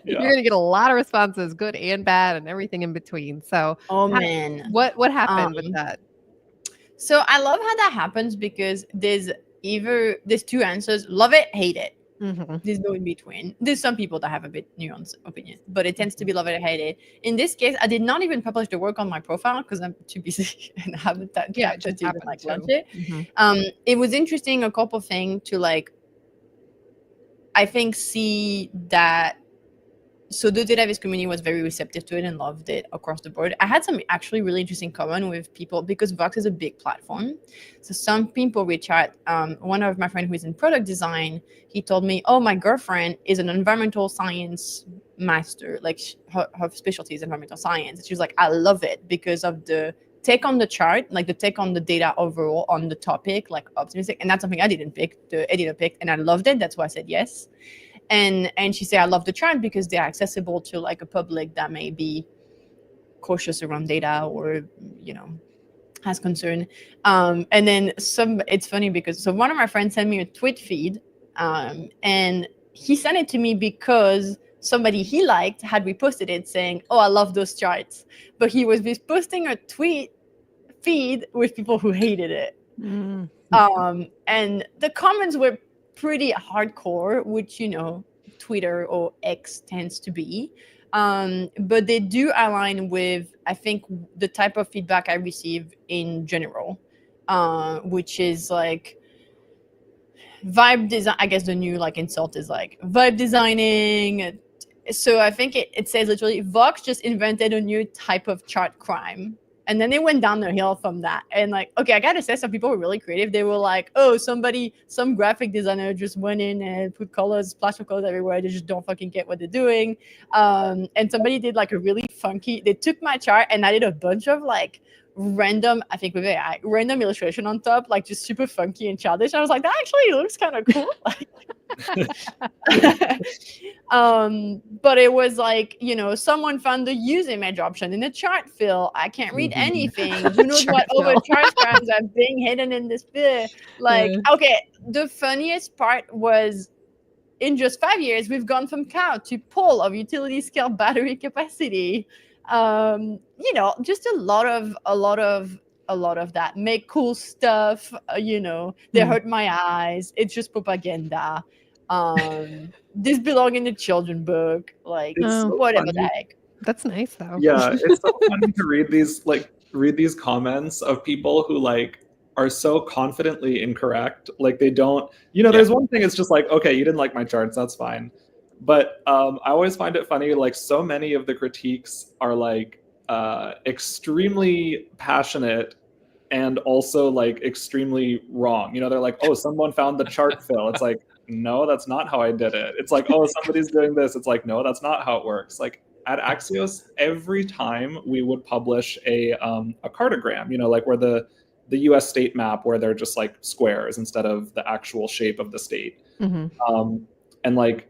you're going to get a lot of responses, good and bad, and everything in between. So,
man,
what happened with that?
So I love how that happens because there's two answers: love it, hate it. There's no in between. There's some people that have a bit nuanced opinion, but it tends to be love it or hate it. In this case, I did not even publish the work on my profile because I'm too busy and I haven't had time to even like launch it. It was interesting, a couple things to like, I think, see that. So the Dataviz community was very receptive to it and loved it across the board. I had some actually really interesting comment with people because Vox is a big platform. So some people reach out. One of my friends who is in product design, he told me, oh, my girlfriend is an environmental science master. Like her specialty is environmental science. She was like, I love it because of the take on the chart, like the take on the data overall on the topic, like optimistic. And that's something I didn't pick, the editor picked, and I loved it. That's why I said yes. And she said, I love the chart because they're accessible to like a public that may be cautious around data or, you know, has concern. And then it's funny because, so one of my friends sent me a tweet feed and he sent it to me because somebody he liked had reposted it saying, oh, I love those charts. But he was posting a tweet feed with people who hated it. And the comments were pretty hardcore, which, you know, Twitter or X tends to be. But they do align with, I think, the type of feedback I receive in general, which is like, vibe design. I guess the new like insult is like vibe designing. So I think it says literally Vox just invented a new type of chart crime. And then they went down the hill from that. And like, okay, I gotta say, some people were really creative. They were like, oh, some graphic designer just went in and put colors, splash of colors everywhere. They just don't fucking get what they're doing. And somebody did like a really funky, they took my chart and added a bunch of like random, I think with AI, random illustration on top, like just super funky and childish. I was like, that actually looks kind of cool. But it was like, you know, someone found the use image option in the chart fill. I can't read anything. Who knows what over chart crimes are being hidden in this bit? Like, okay, the funniest part was in just 5 years, we've gone from cow to pole of utility scale battery capacity. You know, just a lot of that. Make cool stuff. You know, they hurt my eyes. It's just propaganda. This belong in the children book. Like
so
whatever
funny.
the heck.
That's nice though.
Yeah, it's so funny to read these comments of people who like are so confidently incorrect. Like they don't, you know, there's one thing, it's just like, okay, you didn't like my charts, that's fine. But I always find it funny, like so many of the critiques are like extremely passionate and also like extremely wrong. You know, they're like, oh, someone found the chart fill. It's like, no, that's not how I did it. It's like, oh, somebody's doing this. It's like, no, that's not how it works. Like at Axios, every time we would publish a cartogram, you know, like where the US state map where they're just like squares instead of the actual shape of the state. And like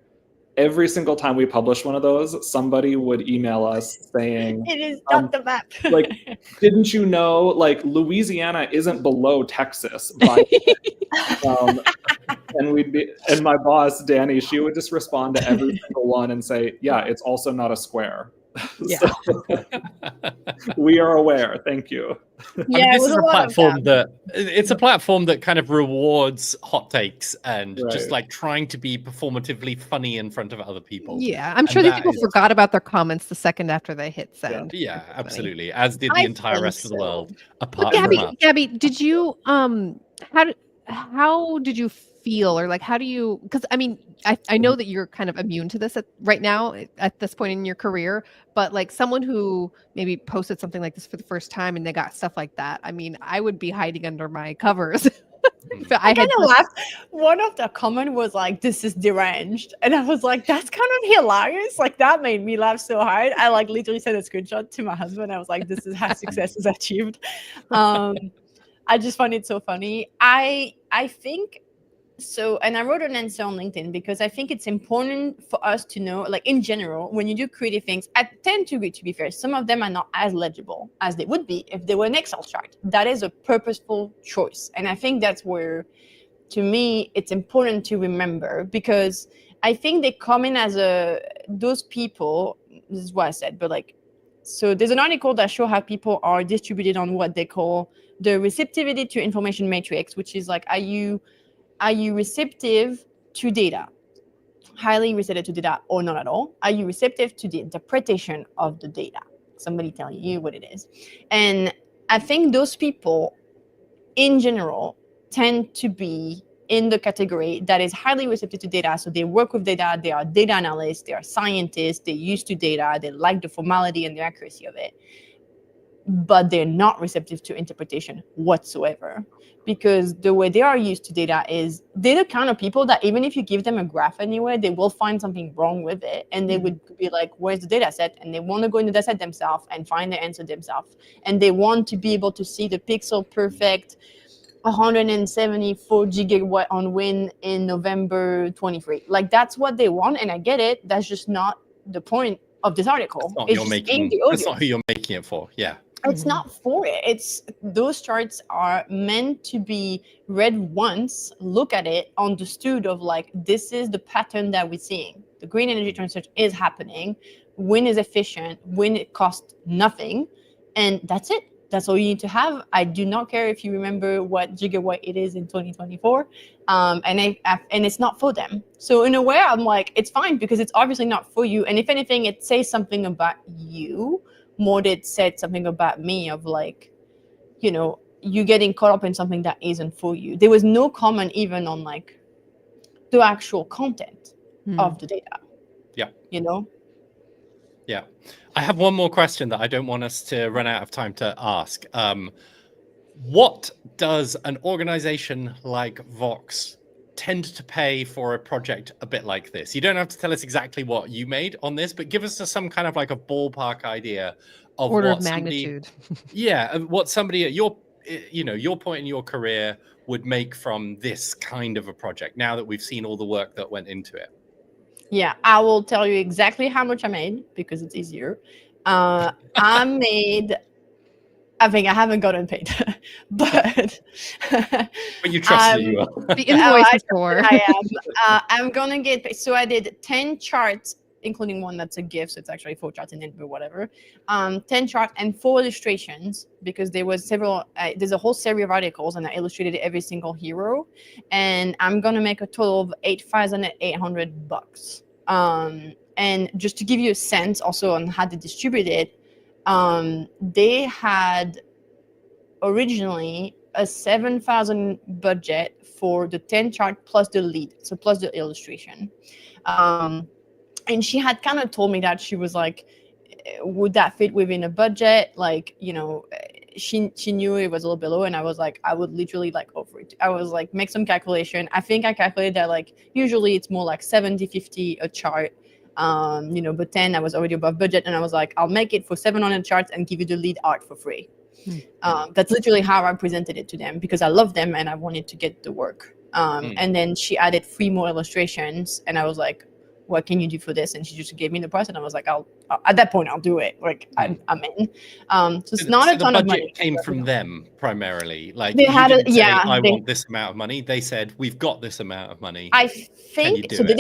every single time we published one of those, somebody would email us saying,
it is not the map.
Like, didn't you know, like Louisiana isn't below Texas by and my boss Danny, she would just respond to every single one and say, yeah, it's also not a square.
Yeah.
So, we are aware. Thank you.
Yeah,
I mean, this is a platform that kind of rewards hot takes and just like trying to be performatively funny in front of other people.
Yeah, I'm sure that people forgot about their comments the second after they hit send.
Yeah, absolutely. As did the entire rest of the world. Apart
from
us.
Gabby, did you how did you feel, or like how do you, because I mean I know that you're kind of immune to this right now at this point in your career, but like someone who maybe posted something like this for the first time and they got stuff like that, I mean, I would be hiding under my covers.
I kind of laughed. One of the comment was like, this is deranged, and I was like, that's kind of hilarious. Like that made me laugh so hard. I like literally sent a screenshot to my husband. I was like, this is how success is achieved. I just find it so funny. I think so, and I wrote an answer on LinkedIn because I think it's important for us to know, like in general, when you do creative things, I tend to be fair, some of them are not as legible as they would be if they were an Excel chart. That is a purposeful choice. And I think that's where, to me, it's important to remember, because I think they come in as those people, this is what I said, but like, so there's an article that shows how people are distributed on what they call the receptivity to information matrix, which is like, are you receptive to data, highly receptive to data, or not at all? Are you receptive to the interpretation of the data? Somebody telling you what it is. And I think those people in general tend to be in the category that is highly receptive to data. So they work with data, they are data analysts, they are scientists, they're used to data, they like the formality and the accuracy of it. But they're not receptive to interpretation whatsoever, because the way they are used to data is they're the kind of people that even if you give them a graph anywhere, they will find something wrong with it. And they would be like, where's the data set? And they want to go in the data set themselves and find the answer themselves. And they want to be able to see the pixel perfect 174 gigawatt on wind in November 23. Like that's what they want. And I get it. That's just not the point of this article.
That's not who you're making it for. Yeah.
It's not for it. It's those charts are meant to be read once, look at it, understood of like, this is the pattern that we're seeing. The green energy transition is happening. Wind is efficient. Wind it costs nothing. And that's it. That's all you need to have. I do not care if you remember what gigawatt it is in 2024. And it's not for them. So in a way, I'm like, it's fine because it's obviously not for you. And if anything, it says something about you more than it said something about me of like, you know, you getting caught up in something that isn't for you. There was no comment even on like the actual content
Hmm.
of the data.
Yeah.
You know?
Yeah. I have one more question that I don't want us to run out of time to ask. What does an organization like Vox tend to pay for a project a bit like this? You don't have to tell us exactly what you made on this, but give us some kind of like a ballpark idea of
Order
what
of magnitude.
what somebody at your point in your career would make from this kind of a project, now that we've seen all the work that went into it.
Yeah, I will tell you exactly how much I made because it's easier. I made, I think I haven't gotten paid, but
But you trust that you are.
The invoice is for.
I am. I'm gonna get paid. So I did 10 charts, including one that's a gift, so it's actually 4 charts in it, but whatever. 10 charts and 4 illustrations because there was several. There's a whole series of articles, and I illustrated every single hero, and I'm gonna make a total of $8,800. And just to give you a sense, also on how they distribute it, they had originally a 7,000 budget for the 10 chart plus the lead, so plus the illustration. And she had kind of told me that she was like, would that fit within a budget? Like, you know, she knew it was a little below, and I was like, I would literally like offer it. I was like, make some calculation. I think I calculated that like usually it's more like 70-50 a chart. You know, but 10 I was already above budget, and I was like, I'll make it for 700 charts and give you the lead art for free. That's literally how I presented it to them because I love them and I wanted to get the work. And then she added 3 more illustrations, and I was like, what can you do for this? And she just gave me the price, and I was like, I'll at that point I'll do it. Like I'm in. So it's not a ton of money.
The budget came from them primarily. Like
they
you
had
didn't say,
yeah.
I want this amount of money. They said, we've got this amount of money.
I think so. They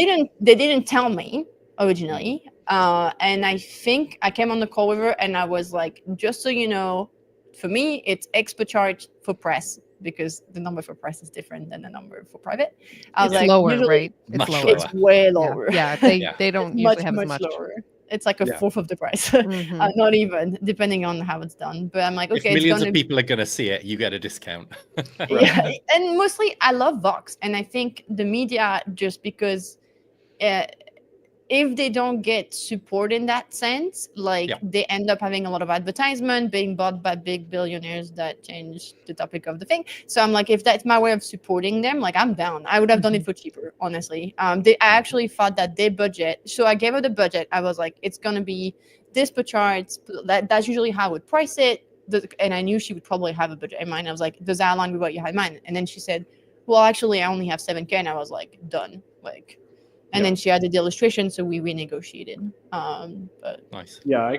didn't tell me originally, and I think I came on the call with her, and I was like, just so you know, for me it's X per chart for press because the number for press is different than the number for private. I was
It's
like,
lower,
usually,
right? It's
much
lower.
lower.
It's way lower.
Yeah, they don't
It's
usually have as much.
lower. It's like a
Yeah.
fourth of the price,
Mhm.
not even, depending on how it's done. But I'm like,
If
okay, it's
millions
gonna
of people are going to see it, you get a discount.
yeah, and mostly I love Vox, and I think the media, just because if they don't get support in that sense, like they end up having a lot of advertisement being bought by big billionaires that change the topic of the thing. So I'm like, if that's my way of supporting them, like I'm down. I would have done it for cheaper, honestly. I actually thought that their budget, so I gave her the budget. I was like, it's gonna be this per chart. That's usually how I would price it. And I knew she would probably have a budget in mind. I was like, does that align with what you had in mind? And then she said, well, actually I only have 7K. And I was like, done. Like, and then she added the illustration, so we renegotiated. But
Nice.
Yeah, I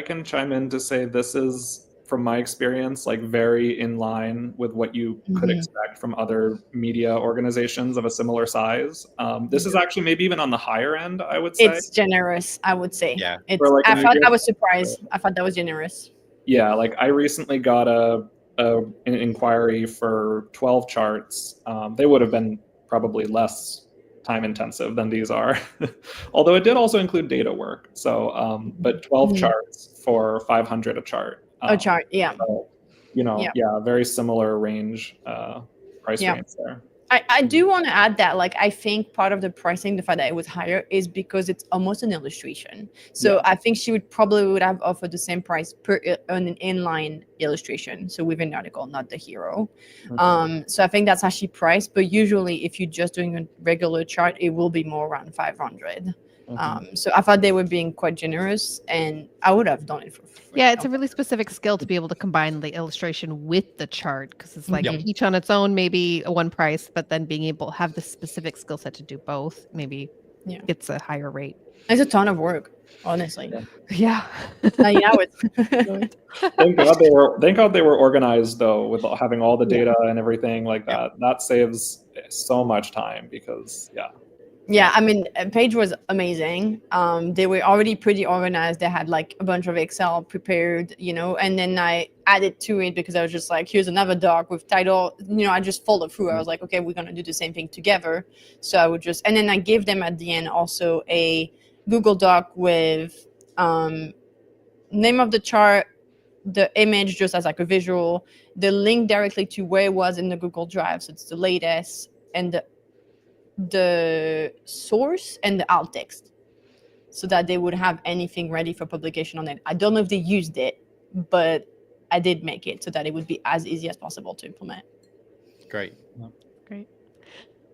can chime in to say this is, from my experience, like very in line with what you could expect from other media organizations of a similar size. This is actually maybe even on the higher end, I would say.
It's generous, I would say.
Yeah.
Like
I was surprised. I thought that was generous.
Yeah, like I recently got an inquiry for 12 charts. They would have been probably less time intensive than these are, although it did also include data work. So, but 12 charts for 500 a chart.
A chart, yeah.
So, you know, very similar range, price range there.
I do want to add that, like, I think part of the pricing, the fact that it was higher, is because it's almost an illustration. So I think she would have offered the same price per an inline illustration, so within the article, not the hero. So I think that's how she priced. But usually, if you're just doing a regular chart, it will be more around 500. So I thought they were being quite generous, and I would have done it for free.
Yeah, it's a really specific skill to be able to combine the illustration with the chart, because it's like each on its own, maybe one price, but then being able to have the specific skill set to do both, maybe it's a higher rate.
It's a ton of work, honestly.
Yeah.
Thank God they were organized though, with having all the data and everything like that. That saves so much time because
Yeah, I mean, Paige was amazing. They were already pretty organized. They had like a bunch of Excel prepared, you know, and then I added to it because I was just like, here's another doc with title, you know, I just folded through. I was like, okay, we're going to do the same thing together. So I would and then I gave them at the end also a Google Doc with name of the chart, the image just as like a visual, the link directly to where it was in the Google Drive. So it's the latest, and the the source and the alt text so that they would have anything ready for publication on it. I don't know if they used it, but I did make it so that it would be as easy as possible to implement.
Great.
Great.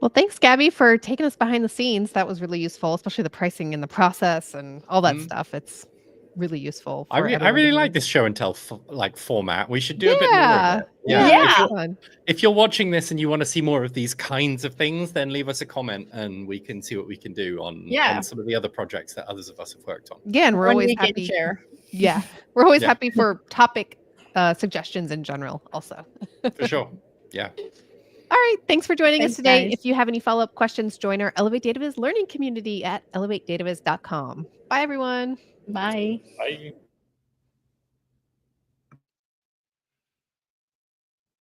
Well, thanks, Gabby, for taking us behind the scenes. That was really useful, especially the pricing and the process and all that stuff. It's really useful.
I really like this show and tell format. We should do a bit more of it.
Yeah.
If you're watching this and you want to see more of these kinds of things, then leave us a comment and we can see what we can do on some of the other projects that others of us have worked on.
Yeah, and we're always happy.
Share.
Yeah, we're always happy for topic suggestions in general also.
For sure. Yeah.
All right. Thanks for joining us today.
Guys.
If you have any follow-up questions, join our Elevate Dataviz learning community at elevatedataviz.com. Bye, everyone.
Bye.
Bye.